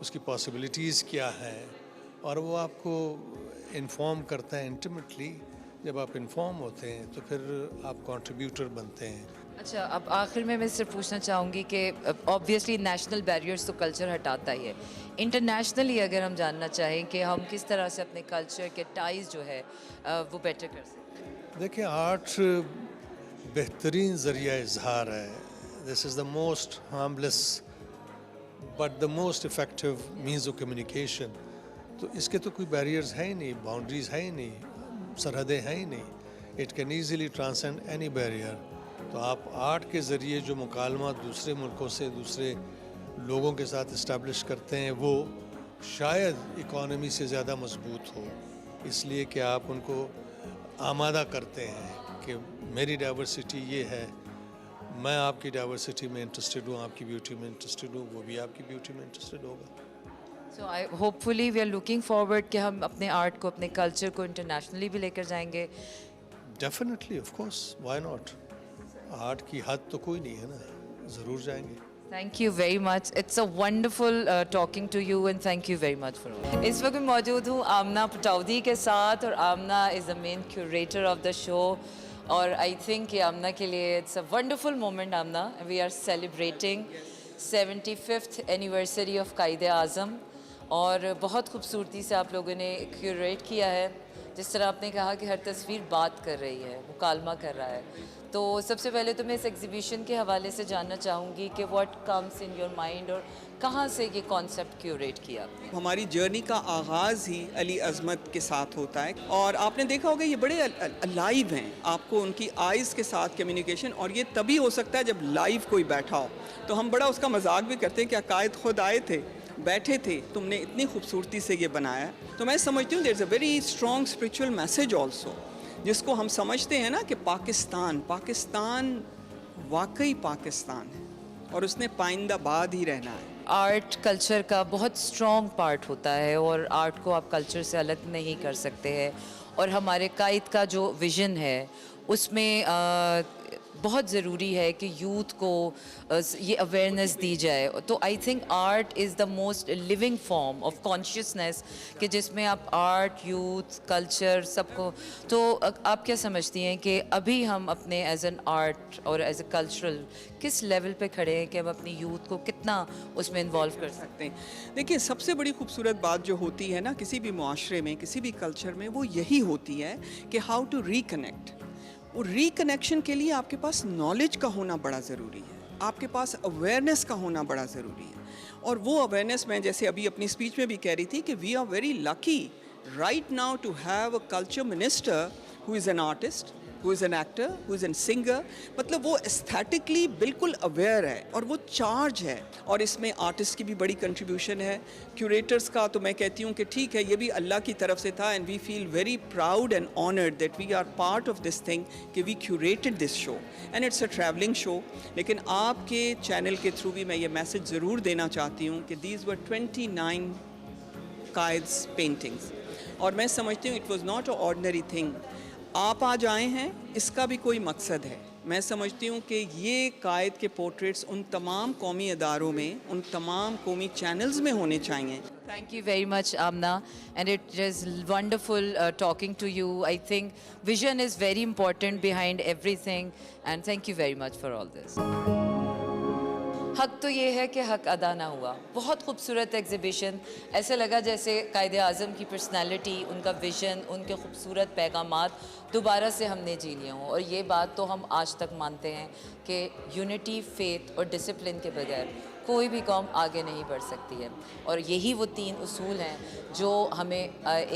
उसकी पॉसिबिलिटीज़ क्या हैं, और वो आपको इन्फॉर्म करता है इंटीमेटली। जब आप इन्फॉर्म होते हैं तो फिर आप कंट्रीब्यूटर बनते हैं। अच्छा, अब आखिर में मैं सिर्फ पूछना चाहूँगी कि ऑब्वियसली नेशनल बैरियर्स तो कल्चर हटाता ही है, इंटरनेशनली अगर हम जानना चाहें कि हम किस तरह से अपने कल्चर के टाइज जो है वो बेटर कर सकते हैं। देखिए, आर्ट बेहतरीन ज़रिया इजहार है। This is the most harmless but the most effective means of communication. तो इसके तो कोई बैरियर्स है ही नहीं, बाउंड्रीज़ है ही नहीं, सरहदें हैं ही नहीं। It can easily transcend any barrier. तो आप आर्ट के ज़रिए जो मुकालमा दूसरे मुल्कों से, दूसरे लोगों के साथ इस्टेब्लिश करते हैं, वो शायद इकॉनमी से ज़्यादा मजबूत हो, इसलिए कि आप उनको आमादा करते हैं कि मेरी डाइवर्सिटी ये है, मैं आपकी डाइवर्सिटी में इंटरेस्टेड हूँ, आपकी ब्यूटी में इंटरेस्टेड हूँ, वो भी आपकी ब्यूटी में इंटरेस्टेड होगा। So I hopefully we are looking forward कि हम अपने आर्ट को, अपने कल्चर को इंटरनेशनली भी लेकर जाएंगे। Definitely, of course, why not. Art की हद तो कोई नहीं है ना, ज़रूर जाएंगे। Thank you very much, it's a wonderful talking to you and thank you very much for. इस वक्त मैं मौजूद हूँ आमना पटौदी के साथ, और Aamna is the main curator of the show, और आई थिंक कि आमना के लिए it's a wonderful moment. Aamna, we are celebrating 75th anniversary of Quaid-e Azam, और बहुत खूबसूरती से आप लोगों ने क्यूरेट किया है। जिस तरह आपने कहा कि हर तस्वीर बात कर रही है, मुकालमा कर रहा है। तो सबसे पहले तो मैं इस एग्जीबिशन के हवाले से जानना चाहूँगी कि what comes in your mind, और कहाँ से ये कॉन्सेप्ट क्यूरेट किया आपने? हमारी जर्नी का आगाज़ ही अली अज़मत के साथ होता है, और आपने देखा होगा ये बड़े अलाइव हैं, आपको उनकी आइज़ के साथ कम्युनिकेशन, और ये तभी हो सकता है जब लाइव कोई बैठा हो। तो हम बड़ा उसका मजाक भी करते हैं कि कायद खुद आए थे, बैठे थे, तुमने इतनी खूबसूरती से ये बनाया। तो मैं समझती हूँ there is a very strong spiritual message also, जिसको हम समझते हैं ना कि पाकिस्तान वाकई पाकिस्तान है, और उसने पाइंदाबाद ही रहना है। आर्ट कल्चर का बहुत स्ट्रॉन्ग पार्ट होता है, और आर्ट को आप कल्चर से अलग नहीं कर सकते हैं। और हमारे कायद का जो विज़न है उसमें बहुत ज़रूरी है कि यूथ को ये अवेयरनेस दी जाए। तो I think art is the most living form of consciousness, कि जिसमें आप आर्ट, यूथ, कल्चर सबको। तो आप क्या समझती हैं कि अभी हम अपने एज एन आर्ट और एज ए कल्चरल किस लेवल पे खड़े हैं कि हम अपनी यूथ को कितना उसमें इन्वॉल्व कर सकते हैं? देखिए, सबसे बड़ी खूबसूरत बात जो होती है ना किसी भी मुआशरे में, किसी भी कल्चर में, वो यही होती है कि हाउ टू रिकनेक्ट। और रिकनेक्शन के लिए आपके पास नॉलेज का होना बड़ा ज़रूरी है, आपके पास अवेयरनेस का होना बड़ा ज़रूरी है। और वो अवेयरनेस मैं जैसे अभी अपनी स्पीच में भी कह रही थी कि we are very lucky right now to have a culture minister who is an artist, who is an actor, who is an singer. मतलब वो एस्थेटिकली बिल्कुल अवेयर है और वो चार्ज है, और इसमें आर्टिस्ट की भी बड़ी कंट्रीब्यूशन है, क्यूरेटर्स का। तो मैं कहती हूँ कि ठीक है, ये भी अल्लाह की तरफ से था, and we feel very proud and honoured that we are part of this thing, कि we curated this show and it's a travelling show. लेकिन आपके चैनल के थ्रू भी मैं ये मैसेज ज़रूर देना चाहती हूँ कि दीज वर 29 कायद्स पेंटिंग्स, और मैं समझती हूँ it was not a ordinary thing. आप आज आए हैं, इसका भी कोई मकसद है। मैं समझती हूँ कि ये कायद के पोर्ट्रेट्स उन तमाम कौमी अदारों में, उन तमाम कौमी चैनल्स में होने चाहिए। Thank you very much, Amna, and it is wonderful talking to you. I think vision is very important behind everything, and thank you very much for all this. हक तो ये है कि हक अदा ना हुआ। बहुत खूबसूरत एग्जीबिशन, ऐसे लगा जैसे कायदे आज़म की पर्सनालिटी, उनका विजन, उनके खूबसूरत पैगामात दोबारा से हमने जी लिए हों। और ये बात तो हम आज तक मानते हैं कि यूनिटी, फेथ और डिसिप्लिन के बगैर कोई भी कौम आगे नहीं बढ़ सकती है। और यही वो 3 उसूल हैं जो हमें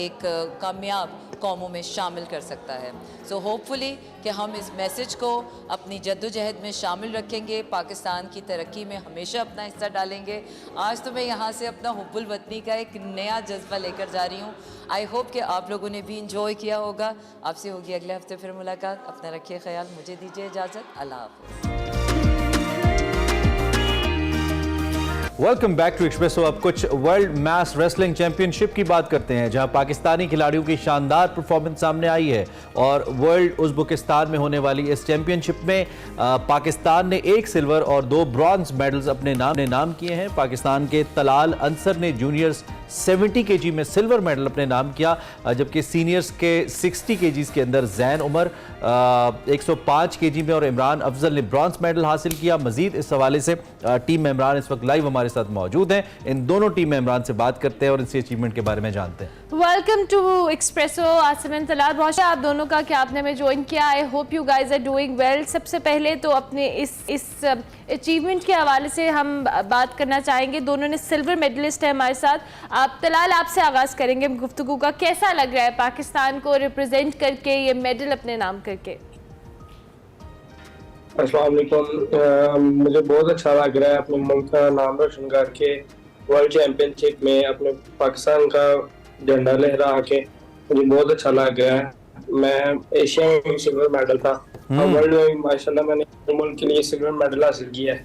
एक कामयाब कौमों में शामिल कर सकता है। सो होपफुली कि हम इस मैसेज को अपनी जद्दोजहद में शामिल रखेंगे, पाकिस्तान की तरक्की में हमेशा अपना हिस्सा डालेंगे। आज तो मैं यहाँ से अपना हुब्बुल वतनी का एक नया जज्बा लेकर जा रही हूँ। आई होप कि आप लोगों ने भी इंजॉय किया होगा। आपसे होगी अगले हफ्ते फिर मुलाकात। अपना रखिए ख्याल, मुझे दीजिए इजाज़त। अल्लाह हाफ़िज़। Welcome back to Expresso. अब कुछ वर्ल्ड मैस रेसलिंग चैंपियनशिप की बात करते हैं, जहां पाकिस्तानी खिलाड़ियों की शानदार परफॉर्मेंस सामने आई है। और वर्ल्ड उज़्बेकिस्तान में होने वाली इस चैंपियनशिप में पाकिस्तान ने 1 सिल्वर और 2 ब्रॉन्ज मेडल्स अपने नाम किए हैं। पाकिस्तान के तलाल अंसर ने जूनियर्स 70 kg में सिल्वर मेडल अपने नाम किया, जबकि सीनियर्स के 60 kg के अंदर जैन उमर 105 kg में और इमरान अफजल ने ब्रॉन्ज मेडल हासिल किया। मजीद इस हवाले से टीम मेंबरान इस वक्त लाइव हमारे साथ मौजूद हैं। इन दोनों टीम मेंबरान से बात करते हैं और इनसे अचीवमेंट के बारे में जानते हैं। Welcome to Expresso. Asim and Talal, बहुत आप दोनों का कि आपने हमें ज्वाइन किया। I hope you guys are doing well. सबसे पहले तो अपने इस अचीवमेंट के हवाले से हम बात करना चाहेंगे। दोनों ने सिल्वर मेडलिस्ट है हमारे साथ। आप तलाल, आपसे आगाज़ करेंगे गुफ्तगू का। कैसा लग रहा है पाकिस्तान को रिप्रेजेंट करके, ये मेडल अपने नाम करके? अस्सलाम वालेकुम। मुझे बहुत अच्छा लग रहा है अपने मुल्क का नाम रोशन करके वर्ल्ड चैंपियनशिप में अपने पाकिस्तान का झंडा लहरा के मुझे बहुत अच्छा लग रहा है। मैं एशिया में सिल्वर मेडल था और वर्ल्ड में माशाल्लाह मैंने मुल्क के लिए सिल्वर मेडल हासिल किया है।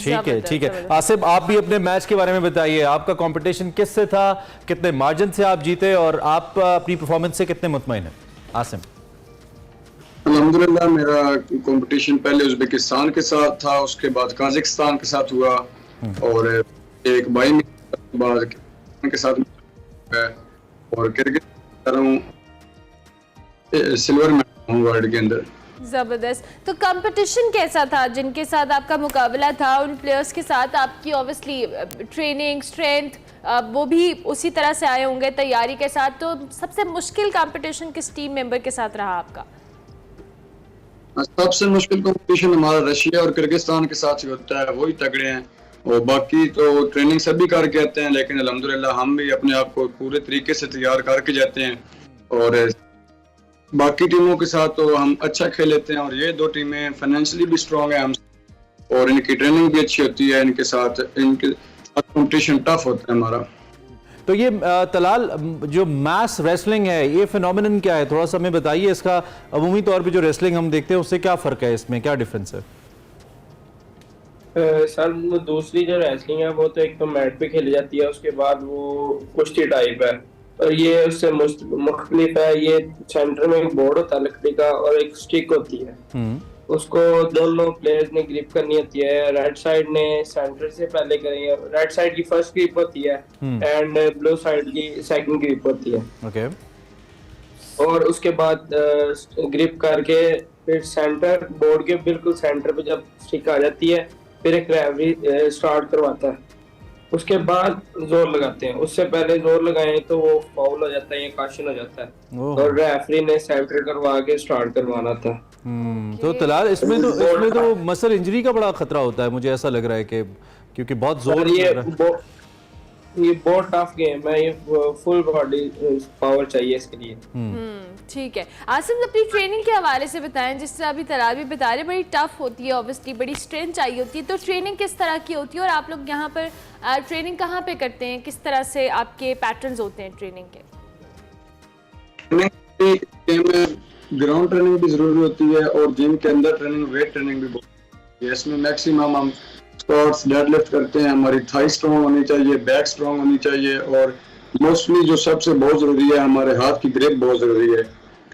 ठीक है। आसिफ, आप भी अपने मैच के बारे में बताइए। आपका कंपटीशन किससे था, कितने मार्जिन से आप जीते और आप अपनी परफॉर्मेंस से कितने मुतमईन हैं? आसिम। अल्हम्दुलिल्लाह मेरा कंपटीशन पहले उज़्बेकिस्तान के साथ था, उसके बाद कजाकिस्तान के साथ हुआ और एक बाई के साथ और किर्गिज़स्तान सिल्वर मेडल हूं वर्ल्ड के अंदर। ज़बरदस्त। तो कंपटीशन कैसा था जिनके साथ आपका मुकाबला था? उन प्लेयर्स के साथ आपकी ऑब्वियसली ट्रेनिंग, स्ट्रेंथ, वो भी उसी तरह से आए होंगे तैयारी के साथ। तो सबसे मुश्किल कंपटीशन किस टीम मेंबर के साथ रहा आपका? सबसे मुश्किल कंपटीशन हमारा रशिया और किर्गिस्तान के साथ ही होता है, वही तगड़े हैं। और बाकी तो ट्रेनिंग सभी करके आते हैं, लेकिन अल्हम्दुलिल्लाह हम भी अपने आप को पूरे तरीके से तैयार करके जाते हैं और बाकी टीमों के साथ तो हम अच्छा खेल लेते हैं। और ये 2 टीमें फाइनेंशियली भी स्ट्रांग है हम और इनकी ट्रेनिंग भी अच्छी होती है। इनके साथ कंपटीशन टफ होता है हमारा। तो ये तलाल, जो मैस रेसलिंग है, ये फिनोमिनन क्या है? थोड़ा सा हमें बताइए। इसका अमूमी तौर पे जो रेसलिंग हम देखते हैं उससे क्या फ़र्क है, इसमें क्या डिफरेंस है? सर, दूसरी जो रेसलिंग है वो तो एक तो मैट पे खेली जाती है, उसके बाद वो कुश्ती टाइप है और ये उससे मुख्तलिफ है। ये सेंटर में एक बोर्ड होता है लकड़ी का और एक स्टिक होती है, उसको दोनों प्लेयर्स ने ग्रिप करनी होती है। राइट साइड ने सेंटर से पहले करेंगे, राइट साइड की फर्स्ट ग्रिप होती है एंड ब्लू साइड की सेकंड ग्रिप होती है। ओके। और उसके बाद ग्रिप करके फिर सेंटर, बोर्ड के बिल्कुल सेंटर पे जब स्टिक आ जाती है फिर एक रेफरी स्टार्ट करवाता है, उसके बाद जोर लगाते हैं। उससे पहले जोर लगाएं तो वो फाउल हो जाता है या काशन हो जाता है और रेफरी ने सेंटर करवा के स्टार्ट करवाना था। तो तलाल, इसमें तो मसल इंजरी का बड़ा खतरा होता है, मुझे ऐसा लग रहा है कि क्योंकि बहुत जोर ये बहुत टफ गेम है, ये फुल बॉडी पावर चाहिए इसके लिए। ठीक है। आसिम, अपनी ट्रेनिंग के हवाले से बताएं। जिस तरह अभी तलाल भी बता रहे, बड़ी टफ होती है, ऑब्वियसली बड़ी स्ट्रेंथ चाहिए होती है। तो ट्रेनिंग किस तरह की होती है और आप लोग यहाँ पर ट्रेनिंग कहाँ पे करते हैं? किस तरह से आपके पैटर्न्स होते हैं ट्रेनिंग के? ग्राउंड ट्रेनिंग भी जरूरी होती है और जिम के अंदर ट्रेनिंग, वेट ट्रेनिंग भी बहुत है। इसमें मैक्सिमम हम स्क्वाट्स, डेडलिफ्ट करते हैं। हमारी थाई स्ट्रॉन्ग होनी चाहिए, बैक स्ट्रॉन्ग होनी चाहिए और मोस्टली जो सबसे बहुत जरूरी है, हमारे हाथ की ग्रिप बहुत जरूरी है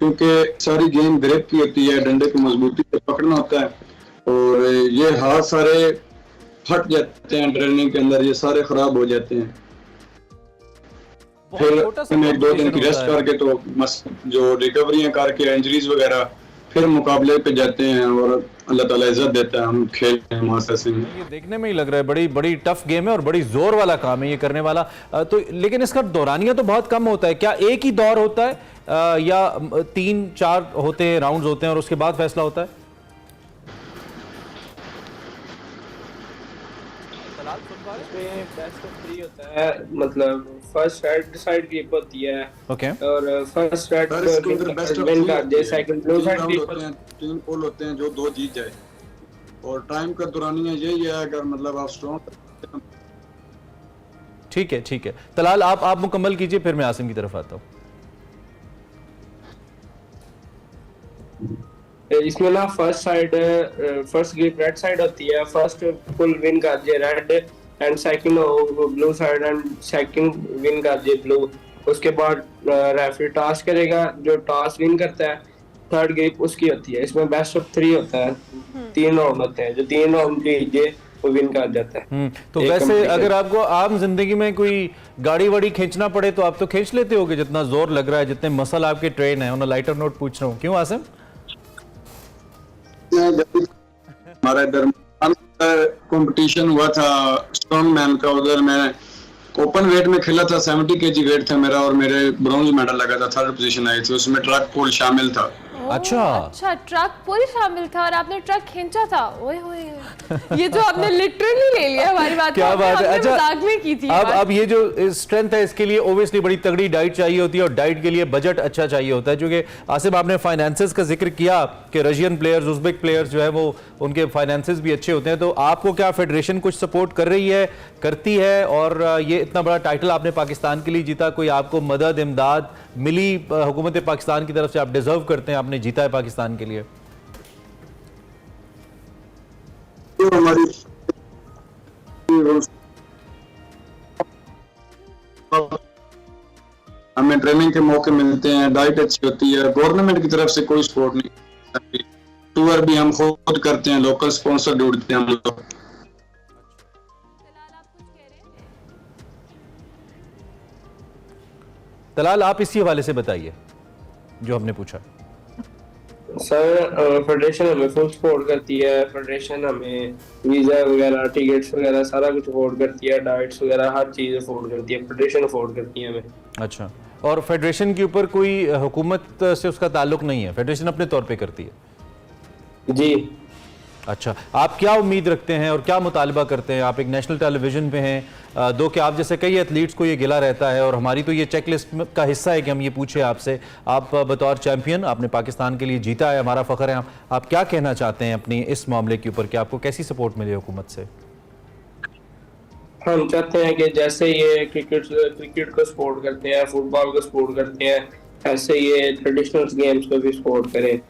क्योंकि सारी गेम ग्रिप की होती है, डंडे को मजबूती से पकड़ना होता है, और ये हाथ सारे फट जाते हैं ट्रेनिंग के अंदर, ये सारे खराब हो जाते हैं। फिर एक दो दिन की रेस्ट करके तो जो रिकवरी करके इंजरीज वगैरह, फिर मुकाबले पे जाते हैं और अल्लाह ताला इज्जत देता है, हम खेलते हैं मास्टर से। ये देखने में ही लग रहा है बड़ी बड़ी टफ गेम है और बड़ी जोर वाला काम है ये करने वाला। तो लेकिन इसका दौरानिया तो बहुत कम होता है, क्या एक ही दौर होता है या 3-4 होते हैं, राउंड्स होते हैं और उसके बाद फैसला होता है? बेस्ट ऑफ 3 होता है, मतलब फर्स्ट राइट डिसाइड ग्रिप होती है, ओके, और फर्स्ट राइट विन कर दे, सेकंड ब्लू साइड ग्रिप होते हैं, 3 पोल होते हैं, जो 2 जीत जाए, और टाइम का दौरानिया यही है, अगर मतलब आप स्ट्रॉन्ग। ठीक है, ठीक है। तलाल आप मुकम्मल कीजिए, फिर मैं आसिम की तरफ आता हूँ। इसमें ना फर्स्ट ग्रिप रेड साइड होती है, फर्स्ट फुल विन कर दे red, and second blue side and second win कर दे ब्लू। उसके बाद रेफरी टॉस करेगा, जो टॉस विन करता है थर्ड ग्रिप उसकी होती है। इसमें बेस्ट ऑफ 3 होता है, 3 राउंड होते हैं, जो 3 राउंड जीते वो विन कर जाता है। तो वैसे अगर आपको आम जिंदगी में कोई गाड़ी वाड़ी खींचना पड़े तो आप तो खींच लेते होगे, जितना जोर लग रहा है, जितने मसल आपके ट्रेन है। ऑन लाइटर नोट पूछ रहा हूँ, क्यों आसिम? हमारा इधर कंपटीशन हुआ था स्ट्रॉन्ग मैन का, उधर मैं ओपन वेट में खेला था, 70 kg वेट था मेरा, और मेरे ब्रॉन्ज मेडल लगा था, 3rd पोजीशन आई थी, उसमें ट्रक पुल शामिल था। अच्छा, ट्रक पुल शामिल था और आपने ट्रक खींचा था। ओए होए, ये जो आपने लिटरली ले लिया हमारी बात, क्या बात है। अच्छा, मजाक में की थी। अब ये जो स्ट्रेंथ है, इसके लिए ओब्वियसली बड़ी तगड़ी डाइट चाहिए होती है, और डाइट के लिए बजट अच्छा चाहिए होता है। क्योंकि आसिफ, आपने फाइनेंसेस का जिक्र किया कि रशियन प्लेयर्स, उज़्बेक प्लेयर्स जो है वो उनके फाइनेंसेस भी अच्छे होते हैं, तो आपको क्या फेडरेशन कुछ सपोर्ट कर रही है, करती है? और ये इतना बड़ा टाइटल आपने पाकिस्तान के लिए जीता, कोई आपको मदद इमदाद मिली हुकूमत पाकिस्तान की तरफ से? आप डिजर्व करते हैं, आपने जीता है पाकिस्तान के लिए। हमें ट्रेनिंग के मौके मिलते हैं, डाइट अच्छी होती है, गवर्नमेंट की तरफ से कोई सपोर्ट नहीं, टूर भी हम खुद करते हैं, लोकल स्पॉन्सर ढूंढते हैं हम लोग। तलाल, आप इसी हवाले से बताइए जो हमने पूछा। सर, फेडरेशन हमें फुल सपोर्ट करती है, फेडरेशन हमें वीजा वगैरह, टिकट्स वगैरह सारा कुछ अफोर्ड करती है, डाइट्स वगैरह हर चीज़ अफोर्ड करती है, फेडरेशन अफोर्ड करती है हमें। अच्छा, और फेडरेशन के ऊपर कोई हुकूमत से उसका ताल्लुक नहीं है, फेडरेशन अपने तौर पे करती है? जी। अच्छा, आप क्या उम्मीद रखते हैं और क्या मुतालबा करते हैं? आप एक नेशनल टेलीविजन पे हैं, दो कि आप जैसे कई एथलीट्स को ये गिला रहता है, और हमारी तो ये चेकलिस्ट का हिस्सा है कि हम ये पूछे आपसे। आप बतौर चैंपियन, आपने पाकिस्तान के लिए जीता है, हमारा फ़ख्र है। आप क्या कहना चाहते हैं अपनी इस मामले के ऊपर कि आपको कैसी सपोर्ट मिली हुकूमत से? हम चाहते हैं कि जैसे ये क्रिकेट को सपोर्ट करते हैं, फुटबॉल को सपोर्ट करते हैं, ऐसे ये ट्रेडिशनल गेम्स को भी सपोर्ट करें।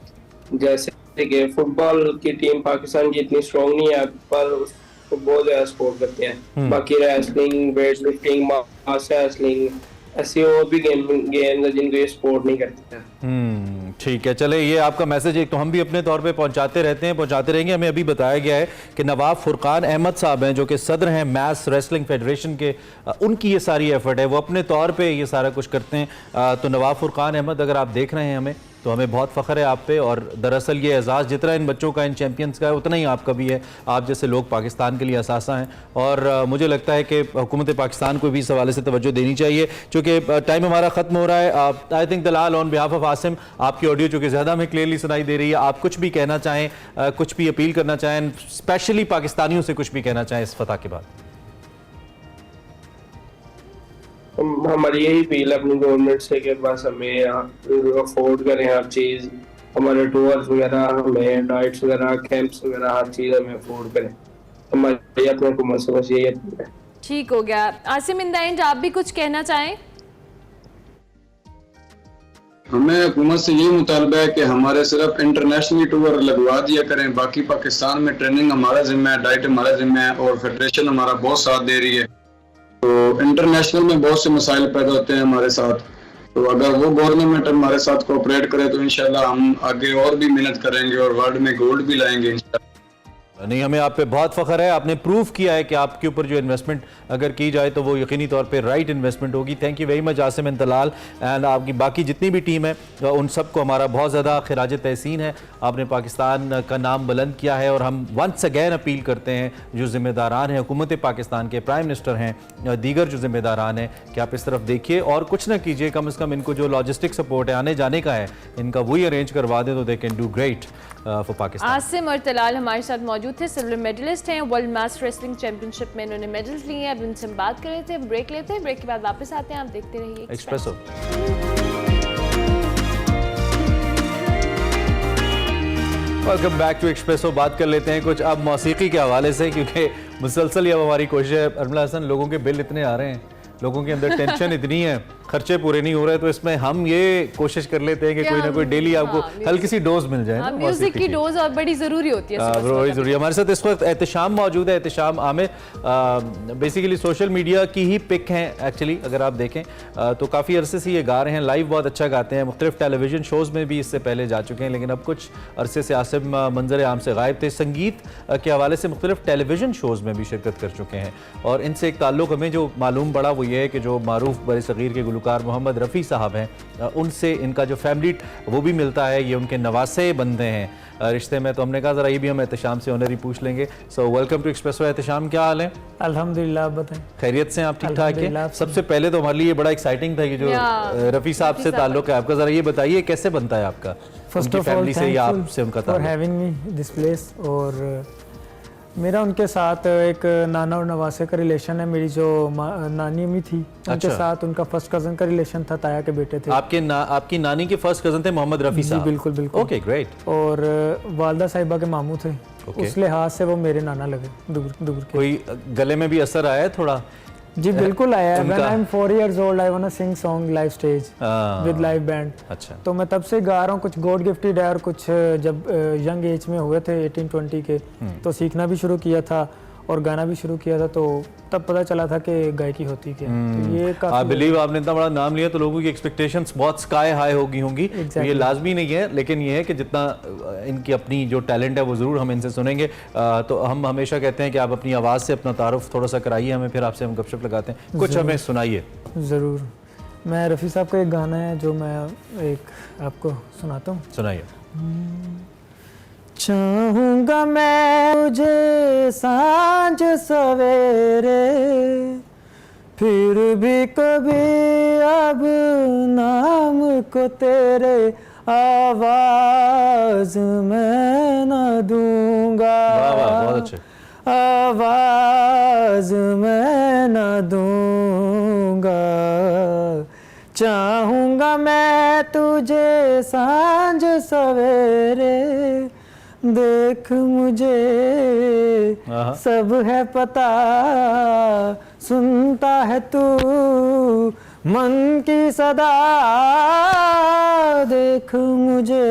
जैसे कि फुटबॉल की टीम पाकिस्तान की इतनी स्ट्रॉन्ग नहीं है, पर उसको बहुत ज़्यादा सपोर्ट करते हैं। बाकी रेसलिंग, वेट लिफ्टिंग, मास रेसलिंग, ऐसे और भी गेम जिनको ये सपोर्ट नहीं करते हैं। ठीक है, चले, ये आपका मैसेज एक तो हम भी अपने तौर पे पहुंचाते रहते हैं, पहुंचाते रहेंगे। हमें अभी बताया गया है कि नवाब फुरकान अहमद साहब हैं, जो कि सदर हैं मैस रेसलिंग फेडरेशन के, उनकी ये सारी एफर्ट है, वो अपने तौर पे ये सारा कुछ करते हैं। तो नवाब फुरकान अहमद, अगर आप देख रहे हैं हमें, तो हमें बहुत फ़ख्र है आप पे। और दरअसल ये एजाज़ जितना इन बच्चों का, इन चैम्पियंस का है, उतना ही आपका भी है। आप जैसे लोग पाकिस्तान के लिए असासा हैं, और मुझे लगता है कि हुकूमत पाकिस्तान को भी इस हवाले से तवज्जो देनी चाहिए। चूँकि टाइम हमारा ख़त्म हो रहा है। I think Dalal, on behalf of Asim, आपकी ऑडियो चूँकि ज़्यादा हमें क्लियरली सुनाई दे रही है, आप कुछ भी कहना चाहें, कुछ भी अपील करना चाहें, स्पेशली पाकिस्तानियों से कुछ भी कहना चाहें इस फतह के बाद? हमारी यही अपील है अपनी गवर्नमेंट से कि बस हमें अफोर्ड करें हर चीज़, हमारे टूर्स वगैरह, हमें डाइट्स वगैरह, कैंप्स वगैरह, हर चीज़ हमें अफोर्ड करें। हमारी अपने हुकूमत से बस यही अपील है। ठीक हो गया। आसिम, इन द एंड आप भी कुछ कहना चाहें? हमें हुकूमत से ये मुतालबा है कि हमारे सिर्फ इंटरनेशनली टूर लगवा दिया करें, बाकी पाकिस्तान में ट्रेनिंग हमारा जिम्मा है, डाइट हमारा जिम्मा है, और फेडरेशन हमारा बहुत साथ दे रही है। तो इंटरनेशनल में बहुत से मसाइल पैदा होते हैं हमारे साथ, तो अगर वो गवर्नमेंट हमारे साथ कोऑपरेट करे तो इंशाल्लाह हम आगे और भी मेहनत करेंगे और वर्ल्ड में गोल्ड भी लाएंगे इंशाल्लाह। नहीं, हमें आप पे बहुत फख्र है, आपने प्रूव किया है कि आपके ऊपर जो इन्वेस्टमेंट अगर की जाए तो वो यकीनी तौर पे राइट इन्वेस्टमेंट होगी। Thank you very much Asim and Talal and आपकी बाकी जितनी भी टीम है उन सबको हमारा बहुत ज़्यादा खिराज तहसीन है। आपने पाकिस्तान का नाम बुलंद किया है और हम वंस अगैन अपील करते हैं जो ज़िम्मेदारान हैं हुकूमत पाकिस्तान के, प्राइम मिनिस्टर हैं, दीगर जो ज़िम्मेदारान हैं, कि आप इस तरफ देखिए और कुछ ना कीजिए, कम से कम इनको जो लॉजिस्टिक सपोर्ट है आने जाने का है इनका वही अरेंज करवा दें तो they can do great for Pakistan. Asim और तलाल हमारे साथ मौजूद थे, सिल्वर मेडलिस्ट हैं, वर्ल्ड मास्टर रेसलिंग चैंपियनशिप में इन्होंने मेडल्स लिए हैं। अब उनसे हम बात कर रहे थे, ब्रेक लेते हैं, ब्रेक के बाद वापस आते हैं, आप देखते रहिए Expresso. Welcome back to Expresso. बात कर लेते हैं कुछ अब मौसीकी के हवाले से, क्योंकि मुसलसल ये हमारी कोशिश है। अरमला हसन, लोगों के बिल इतने आ रहे हैं, लोगों के अंदर टेंशन इतनी है, खर्चे पूरे नहीं हो रहे, तो इसमें हम ये कोशिश कर लेते हैं कि कोई ना कोई डेली आपको हल्की सी डोज मिल जाए। म्यूजिक की डोज और बड़ी ज़रूरी होती है, बड़ी ज़रूरी। हमारे साथ इस वक्त एहतशाम मौजूद है। Ehtesham Aamir basically social media की ही पिक हैं एक्चुअली, अगर आप देखें तो काफ़ी अरसे से ये गा रहे हैं, लाइव बहुत अच्छा गाते हैं, मुख्तलिफ टेलीविजन शोज़ में भी इससे पहले जा चुके हैं, लेकिन अब कुछ अरसे से आसिम मंजर आम से गायब थे। संगीत के हवाले से मुख्तलिफ टेलीविजन शोज़ में भी शिरकत कर चुके हैं और इनसे एक ताल्लुक़ हमें जो मालूम पड़ा वो ये है कि जो मारूफ बर सग़ीर के गुलकार मोहम्मद रफ़ी साहब हैं, उनसे इनका जो फैमिली वो भी मिलता है, ये उनके नवासे बंदे हैं रिश्ते में। तो हमने कहा ज़रा ये भी हम एहतशाम से ऑनर ही पूछ लेंगे। So welcome to Expresso. Ehtesham, क्या हाल है? अल्हम्दुलिल्लाह, आप बताएं। खैरियत से? आप ठीक ठाक हैं? सबसे पहले तो हमारे लिए ये बड़ा एक्साइटिंग था कि जो रफ़ी साहब से ताल्लुक़ है आपका, ज़रा ये बताइए कैसे बनता है आपका? First of all for having me this place. और मेरा उनके साथ एक नाना और नवासे का रिलेशन है। मेरी जो नानी अम्मी थी उनके साथ उनका फर्स्ट कज़न का रिलेशन था, ताया के बेटे थे। आपकी नानी के फर्स्ट कज़न थे मोहम्मद रफ़ी साहब? बिल्कुल बिल्कुल। Okay, great. और वालदा साहिबा के मामू थे, उस लिहाज से वो मेरे नाना लगे दूर दूर के। कोई गले में भी असर आया है थोड़ा? जी बिल्कुल आया है। When I'm 4 years old, I wanna sing song live stage with live band। अच्छा। तो मैं तब से गा रहा हूँ, कुछ गॉड गिफ्टेड है और कुछ जब यंग एज में हुए थे 18-20 के तो सीखना भी शुरू किया था और गाना भी शुरू किया था, तो तब पता चला था कि गायकी होती क्या। तो ये आई बिलीव आपने इतना बड़ा नाम लिया तो लोगों की एक्सपेक्टेशंस बहुत स्काई हाई होंगी। तो ये लाजमी नहीं है, लेकिन ये है कि जितना इनकी अपनी जो टैलेंट है वो ज़रूर हम इनसे सुनेंगे। तो हम हमेशा कहते हैं कि आप अपनी आवाज़ से अपना तारुफ थोड़ा सा कराइए हमें, फिर आपसे हम गपशप लगाते हैं। कुछ हमें सुनाइए। ज़रूर। मैं रफ़ी साहब का एक गाना है जो मैं एक आपको सुनाता हूँ। सुनाइए। चाहूँगा मैं तुझे सांझ सवेरे, फिर भी कभी अब नाम को तेरे आवाज मैं न दूंगा। बहुत अच्छे। आवाज मैं न दूंगा। चाहूँगा मैं तुझे सांझ सवेरे, देख मुझे सब है पता, सुनता है तू मन की सदा। देख मुझे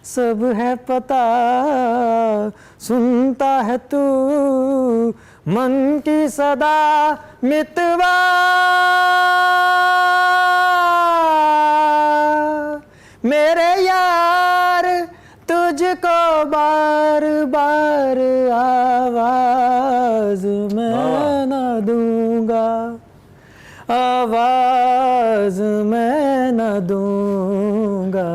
सब है पता, सुनता है तू मन की सदा। मितवा मेरे यार तुझको बार बार आवाज मैं न दूंगा। आवाज मैं न दूंगा।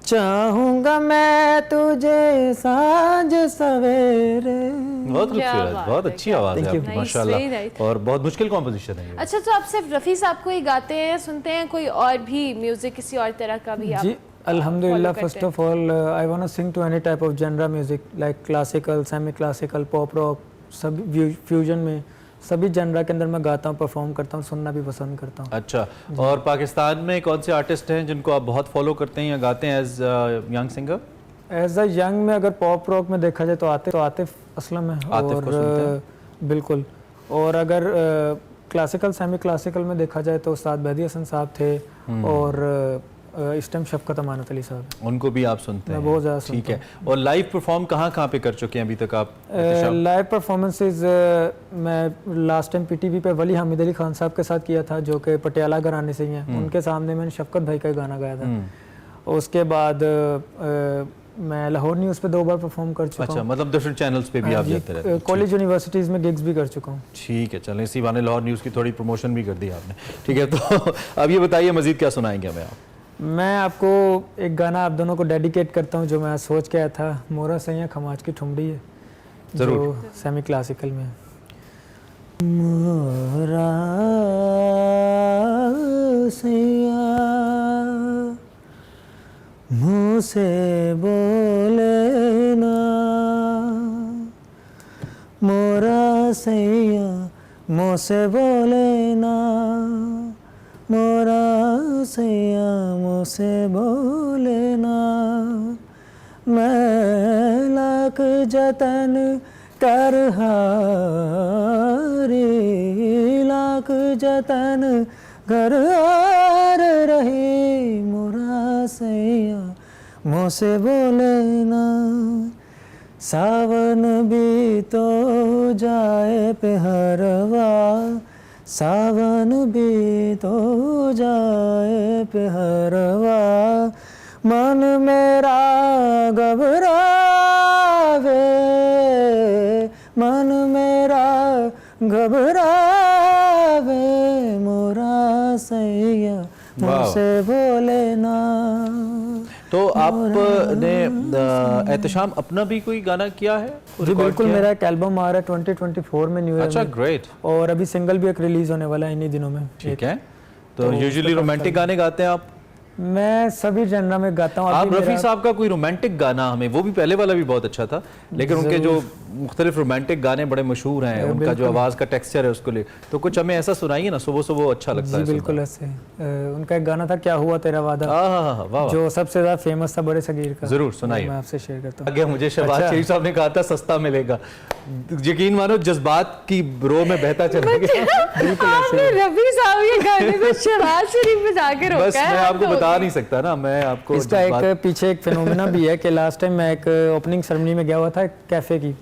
चाहूंगा मैं तुझे सांझ सवेरे। बहुत खूबसूरत, बहुत अच्छी आवाज़ है आपकी माशाल्लाह, और बहुत मुश्किल कॉम्पोजिशन है। अच्छा, तो आप सिर्फ रफ़ी साहब को ही गाते हैं, सुनते हैं, कोई और भी म्यूजिक किसी और तरह का भी आप? जी अल्हम्दुलिल्लाह। First of all I want to sing to any type of genre music, like classical, semi classical, pop rock, सब फ्यूजन में सभी जनरा के अंदर मैं गाता हूँ, परफॉर्म करता हूँ, सुनना भी पसंद करता हूँ। अच्छा, और पाकिस्तान में कौन से आर्टिस्ट हैं जिनको आप बहुत फॉलो करते हैं या गाते हैं as young singer? As a young में अगर पॉप रॉक में देखा जाए तो आतिफ असलम है, और बिल्कुल। और अगर क्लासिकल सेमी क्लासिकल में देखा जाए तो उस्ताद बहदी हसन साहब थे, और इस टाइम शफकत अमानत अली साहब, उनको भी आप सुनते हैं? मैं बहुत ज़्यादा ठीक है। और लाइव परफॉर्म कहाँ कहाँ पे कर चुके हैं अभी तक आप? लाइव परफॉर्मेंसेस मैं लास्ट टाइम पीटीवी पे वली हामिद अली खान साहब के साथ किया था, जो कि पटियाला घराने से ही हैं। उनके सामने मैंने शफकत भाई का गाना गाया था। उसके बाद मैं लाहौर न्यूज़ पे 2 बार परफॉर्म कर चुका हूँ। अच्छा, मतलब डिफरेंट चैनल्स पे भी आप जाते रहते हैं? कॉलेज यूनिवर्सिटीज़ में गिग्स भी कर चुका हूँ। ठीक है, चलें, इसी बहाने लाहौर न्यूज़ की थोड़ी प्रमोशन भी कर दी आपने। ठीक है, तो अब ये बताइए मजीद क्या सुनाएंगे हमें आप? मैं आपको एक गाना आप दोनों को डेडिकेट करता हूँ जो मैं सोच के आया था। मोरा सैया खमाज की ठुमड़ी है, जो सेमी क्लासिकल में। मोरा सैया मुँह से बोले ना, मोरा सैया मुँह से बोले ना, मोरा सैया मुँह से बोले ना, मैं लाख जतन कर हारी, लाख जतन कर हार रही, मोरा सैया मुँह से बोले ना। सावन भी तो जाए पेहरवा, सावन भी तो जाए पेहरवा, मन मेरा घबरावे, मन मेरा घबरावे, मोरा सैया मुझसे बोले ना। तो आपने एहतशाम अपना भी कोई गाना किया है? जी बिल्कुल, मेरा एक एल्बम आ रहा है 2024 में, न्यू ईयर। अच्छा, ग्रेट। और अभी सिंगल भी एक रिलीज होने वाला है इन्हीं दिनों में। ठीक है। तो यूजुअली रोमांटिक गाने गाते हैं आप? मैं सभी जनरा में गाता हूँ। आप रफ़ी साहब का कोई रोमांटिक गाना हमें, वो भी पहले वाला भी बहुत अच्छा था, लेकिन उनके जो मुख्तलिफ रोमांटिक गाने बड़े मशहूर हैं, उनका जो आवाज़ का टेक्सचर है उसको ले, तो कुछ हमें ऐसा सुनाइए ना, सुबह सुबह अच्छा लगता है। बिल्कुल ऐसे। उनका एक गाना था क्या हुआ तेरा वादा, जो सबसे ज़्यादा फेमस था बड़े सगीर का। जरूर सुनाइए, मैं आपसे शेयर करता हूँ। आगे मुझे शहबाज शरीफ साहब ने कहा था सस्ता मिलेगा, यकीन मानो जज्बात की रो में बहता चला गया। बिल्कुल ऐसे रफ़ी साहब ये गाने को शहबाज शरीफ में जाके रोका है। बस मैं आपको बता नहीं सकता ना, मैं आपको इसका एक पीछे एक फिनोमेना भी है कि लास्ट टाइम मैं एक ओपनिंग सेरेमनी में गया हुआ था कैफ़े की,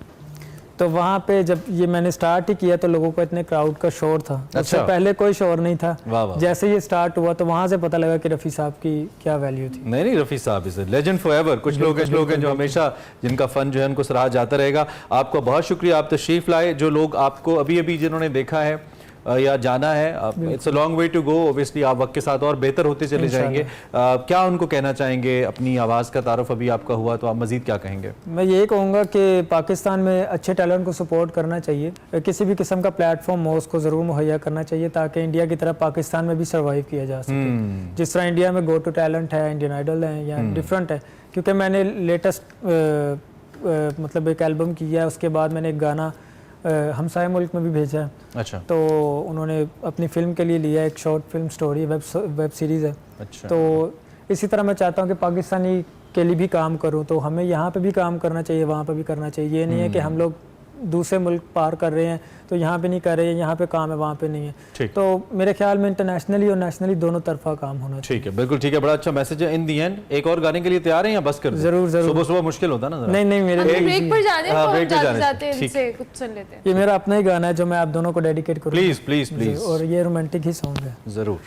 तो वहाँ पे जब ये मैंने स्टार्ट ही किया तो लोगों को इतने क्राउड का शोर था। अच्छा। उससे पहले कोई शोर नहीं था। वाह वाह। जैसे ये स्टार्ट हुआ तो वहाँ से पता लगा कि रफ़ी साहब की क्या वैल्यू थी। नहीं, रफ़ी साहब इज लेजेंड फॉरएवर। कुछ लोग हैं जो हमेशा, जिनका फन जो है उनको सराहा जाता रहेगा। आपका बहुत शुक्रिया, आप तशरीफ लाए। जो लोग आपको अभी अभी जिन्होंने देखा है या जाना है, it's a long way to go, obviously आप वक्त के साथ और बेहतर होते चले जाएंगे। क्या उनको कहना चाहेंगे? अपनी आवाज़ का तारुफ अभी आपका हुआ, तो आप मजीद क्या कहेंगे? मैं ये कहूँगा कि पाकिस्तान में अच्छे टैलेंट को सपोर्ट करना चाहिए, किसी भी किस्म का प्लेटफॉर्म हो उसको ज़रूर मुहैया करना चाहिए, ताकि इंडिया की तरह पाकिस्तान में भी सर्वाइव किया जा सके। जिस तरह इंडिया में गो टू टैलेंट है, इंडियन आइडल है या डिफरेंट है, क्योंकि मैंने लेटेस्ट मतलब एक एल्बम किया है, उसके बाद मैंने एक गाना हमसाए मुल्क में भी भेजा है। अच्छा। तो उन्होंने अपनी फिल्म के लिए लिया, एक short film story web series है। अच्छा। तो इसी तरह मैं चाहता हूँ कि पाकिस्तानी के लिए भी काम करूँ, तो हमें यहाँ पे भी काम करना चाहिए, वहाँ पे भी करना चाहिए। ये नहीं है कि हम लोग दूसरे मुल्क पार कर रहे हैं तो यहाँ पे नहीं कर रहे हैं, यहाँ पे काम है वहाँ पे नहीं है। तो मेरे ख्याल में इंटरनेशनली और नेशनली दोनों तरफा काम होना चाहिए। ठीक है, बिल्कुल ठीक है, बड़ा अच्छा मैसेज है। इन दी एंड एक और गाने के लिए तैयार हैं या बस कर दें? जरूर जरूर। सुबह सुबह मुश्किल होता ना। नहीं मेरे ब्रेक पर जाने जाते इनसे कुछ सुन लेते हैं। ये मेरा अपना ही गाना है जो मैं आप दोनों को डेडिकेट करूँगा। Please please please. और ये रोमांटिक ही सॉन्ग है। जरूर।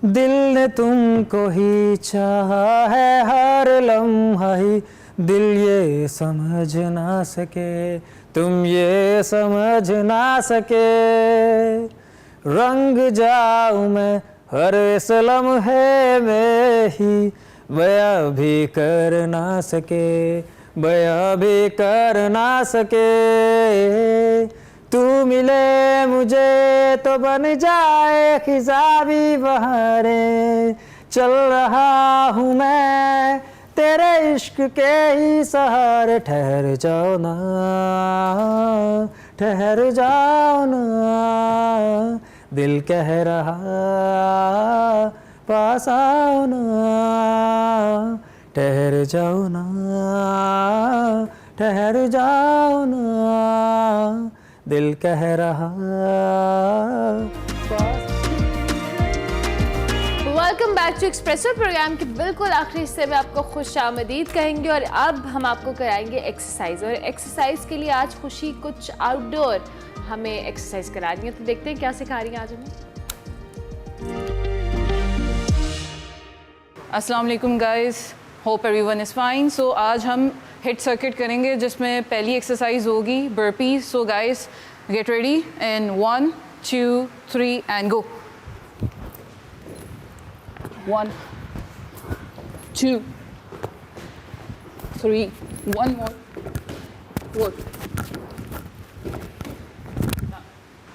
दिल ने तुमको ही चाहा है हर लम्हा ही, दिल ये समझ ना सके, तुम ये समझ ना सके, रंग जाऊं मैं हर इस लम्हे में ही, बयां भी कर ना सके, बयां भी कर ना सके, तू मिले मुझे तो बन जाए खिज़ा भी बहारें, चल रहा हूँ मैं तेरे इश्क के ही सहारे, ठहर जाओ ना, ठहर जाओ ना, दिल कह रहा पास आओ ना, ठहर जाओ ना, ठहर जाओ ना, दिल कह रहा। Welcome welcome back to Expresso programme के बिल्कुल आखिरी हिस्से में आपको खुशामदीद कहेंगे और अब हम आपको कराएंगे एक्सरसाइज। और एक्सरसाइज के लिए आज खुशी कुछ आउटडोर हमें एक्सरसाइज करानी है, तो देखते हैं क्या सिखा रही हैं आज हमें। अस्सलाम वालेकुम guys, hope everyone is fine. So आज हम हिट सर्किट करेंगे जिसमें पहली एक्सरसाइज होगी burpees. So guys get ready in 1 2 3 and go. 1 2 3 1 more 4.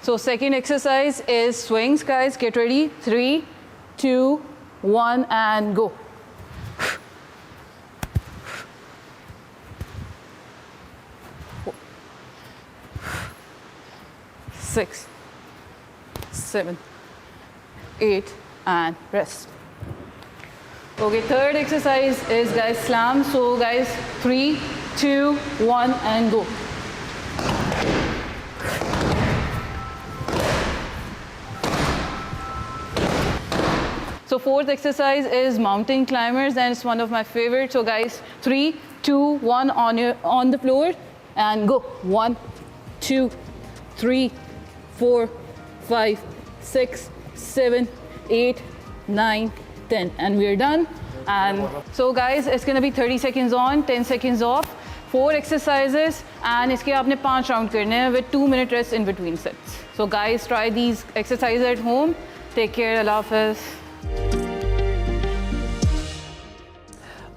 So second exercise is swings, guys. Get ready. 3 2 1 and go. 6 7 8 and rest. Okay, third exercise is guys slam. So guys 3 2 1 and go. So fourth exercise is mountain climbers and it's one of my favorites. So guys 3 2 1 on the floor and go. 1 2 3 4 5 6 7 8 9 10 and we're done. And so guys it's gonna be 30 seconds on 10 seconds off, 4 exercises and इसके आपने 5 round करने हैं with 2 minute rest in between sets. So guys try these exercises at home. Take care. Allah Hafiz.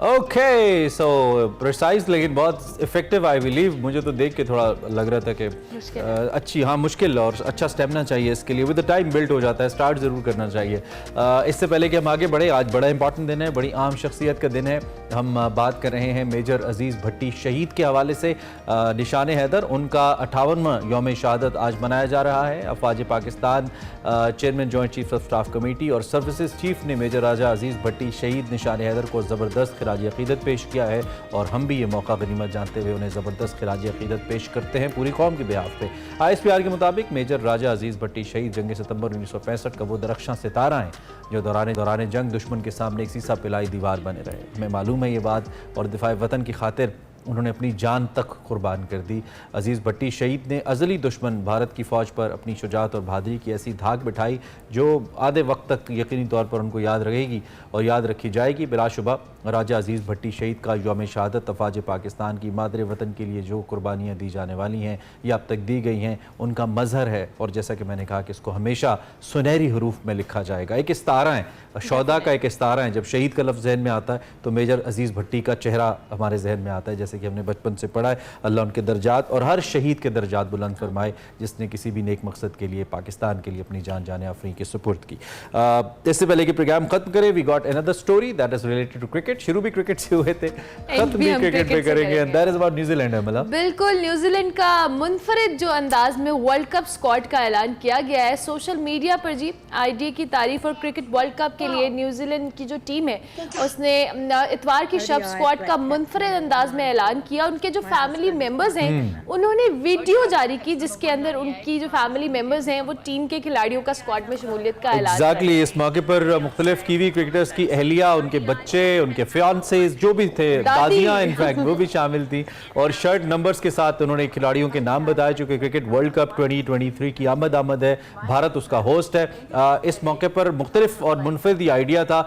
Okay so precise लेकिन बहुत effective I believe. मुझे तो देख के थोड़ा लग रहा था कि अच्छी, हाँ मुश्किल और अच्छा स्टेमिना चाहिए इसके लिए। विद द टाइम बिल्ड हो जाता है, स्टार्ट ज़रूर करना चाहिए। इससे पहले कि हम आगे बढ़े, आज बड़ा इंपॉर्टेंट दिन है, बड़ी आम शख्सियत का दिन है। हम बात कर रहे हैं मेजर अजीज़ भट्टी शहीद के हवाले से। निशान हैदर, उनका 58वां यौम शहादत आज मनाया जा रहा है। अफवाज Pakistan chairman joint chief of staff committee और सर्विसेज चीफ ने मेजर राजा अजीज़ भट्टी शहीद निशान हैदर को ज़बरदस्त खिराज अक़ीदत पेश किया है और हम भी ये मौका गनीमत जानते हुए उन्हें ज़बरदस्त खिराज अक़ीदत पेश करते हैं पूरी कौम के बिहाफ पे। ISPR के मुताबिक मेजर राजा अजीज़ भट्टी शहीद जंग सितंबर 1965 का वो दरख्शां सितारा हैं जो दौरान जंग दुश्मन के सामने एक सीसा पिलाई दीवार बने रहे। हमें मालूम है ये बात और दिफा वतन की खातिर उन्होंने अपनी जान तक कुर्बान कर दी। अजीज़ भट्टी शहीद ने अज़ली दुश्मन भारत की फ़ौज पर अपनी शुजाअत और बहादुरी की ऐसी धाक बिठाई जो आधे वक्त तक यकीनी तौर पर उनको याद रहेगी और याद रखी जाएगी। बिलाशुबा राजा अजीज़ भट्टी शहीद का यौम शहादत अफवाज पाकिस्तान की मादरे वतन के लिए जो कुर्बानियाँ दी जाने वाली हैं या अब तक दी गई हैं उनका मज़हर है। और जैसा कि मैंने कहा कि इसको हमेशा सुनहरी हरूफ में लिखा जाएगा। एक इस्तारा है, शौदा का एक इस्तारा है। जब शहीद का लफ्ज़ जहन में आता है तो मेजर अजीज़ भट्टी का चेहरा हमारे जहन में आता है। जैसे कि हमने बचपन से पढ़ा है, अल्लाह उनके दर्जात और हर शहीद के दर्जात बुलंद फरमाए जिसने किसी भी नेक मकसद के लिए पाकिस्तान के लिए अपनी जान जाने आफरी के सुपुर्द की। इससे पहले कि प्रोग्राम खत्म करें, we got another story that is related to cricket. शुरू भी क्रिकेट से हुए थे, खत्म भी क्रिकेट पे करेंगे and that is about New Zealand. अमला, बिल्कुल, न्यूजीलैंड का मुनफरिद जो अंदाज में वर्ल्ड कप स्क्वाड का ऐलान किया गया है सोशल मीडिया पर जी, आईडी की तारीफ और क्रिकेट वर्ल्ड कप के लिए न्यूजीलैंड की जो टीम है उसने इतवार की शब स्क्वाड का मुनफरिद अंदाज में ऐलान किया। उनके जो फैमिली मेंबर्स हैं उन्होंने वीडियो जारी की जिसके अंदर उनकी जो फैमिली मेंबर्स हैं वो टीम के खिलाड़ियों का स्क्वाड में शमूलियत का ऐलान एग्जैक्टली। इस मौके पर मुख्तलिफ कीवी क्रिकेटर्स की अहलिया, उनके बच्चे, उनके फियांसेस जो भी थे, दादियां इनफैक्ट वो भी शामिल थी और शर्ट नंबर्स के साथ उन्होंने खिलाड़ियों के नाम बताए। चूंकि क्रिकेट वर्ल्ड कप 2023 की आमद है, भारत उसका होस्ट है। इस मौके पर मुख्तलिफ और मुनफरिद आइडिया था,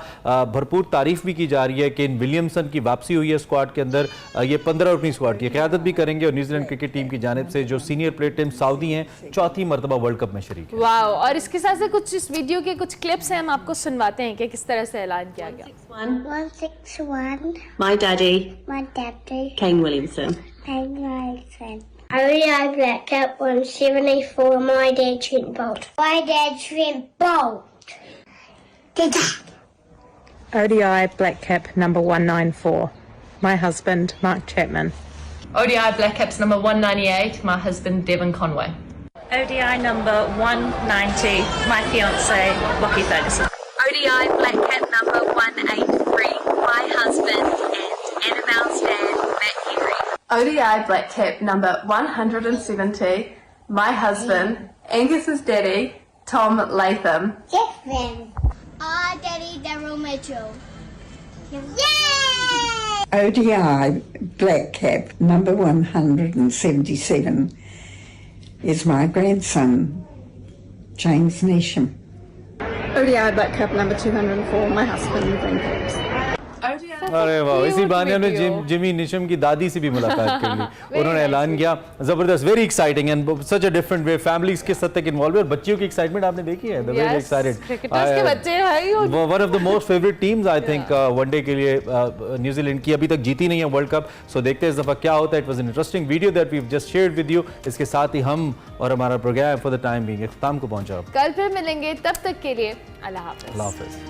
भरपूर तारीफ भी की जा रही है कि इन विलियमसन की वापसी हुई है स्क्वाड के अंदर। ये 15 रुकनी स्क्वाड की क़यादत भी करेंगे और न्यूजीलैंड क्रिकेट टीम की जानिब से जो सीनियर प्लेयर टीम सऊदी हैं 4थी मरतबा वर्ल्ड कप में शरीक है। वाओ, और इसके साथ से कुछ इस वीडियो के कुछ क्लिप्स हैं, हम आपको सुनवाते हैं कि किस तरह से ऐलान किया गया। 161 My daddy My daddy Kane Williamson. Kane Williamson. ODI Black Cap 174. My dad Trent Bolt. My dad Trent Bolt. ODI Black Cap number 194. My husband Mark Chapman. ODI Black Caps number 198. My husband Devon Conway. ODI number 190. My fiance Lockie Ferguson. ODI Black Cap number 183. My husband and Annabelle's dad Matt Henry. ODI Black Cap number 170. My husband Angus's daddy Tom Latham. Daddy Daryl Mitchell. Yay! ODI Black Cap number 177 is my grandson, James Neesham. ODI Black Cap number 204, my husband, Ben Phillips. अरे वाह, इसी बहाने हमने Jimmy Neesham की दादी से भी मुलाकात कर ली। उन्होंने ऐलान किया, जबरदस्त, very exciting and such a different way, families के साथ तक इन्वॉल्व है और बच्चियों की एक्साइटमेंट आपने देखी है, दे वेरी एक्साइटेड। क्रिकेटर्स के बच्चे भाई, one of the most favourite teams I think one day के लिए न्यूजीलैंड की, अभी तक जीती नहीं है वर्ल्ड कप, सो देखते हैं इस दफा क्या होता है। It was an interesting video that we have just shared with you. इसके साथ ही हम और हमारा program for the time being इख्तिताम को पहुंचा। कल फिर मिलेंगे, तब तक के लिए अल्लाह हाफिज। अल्लाह हाफिज।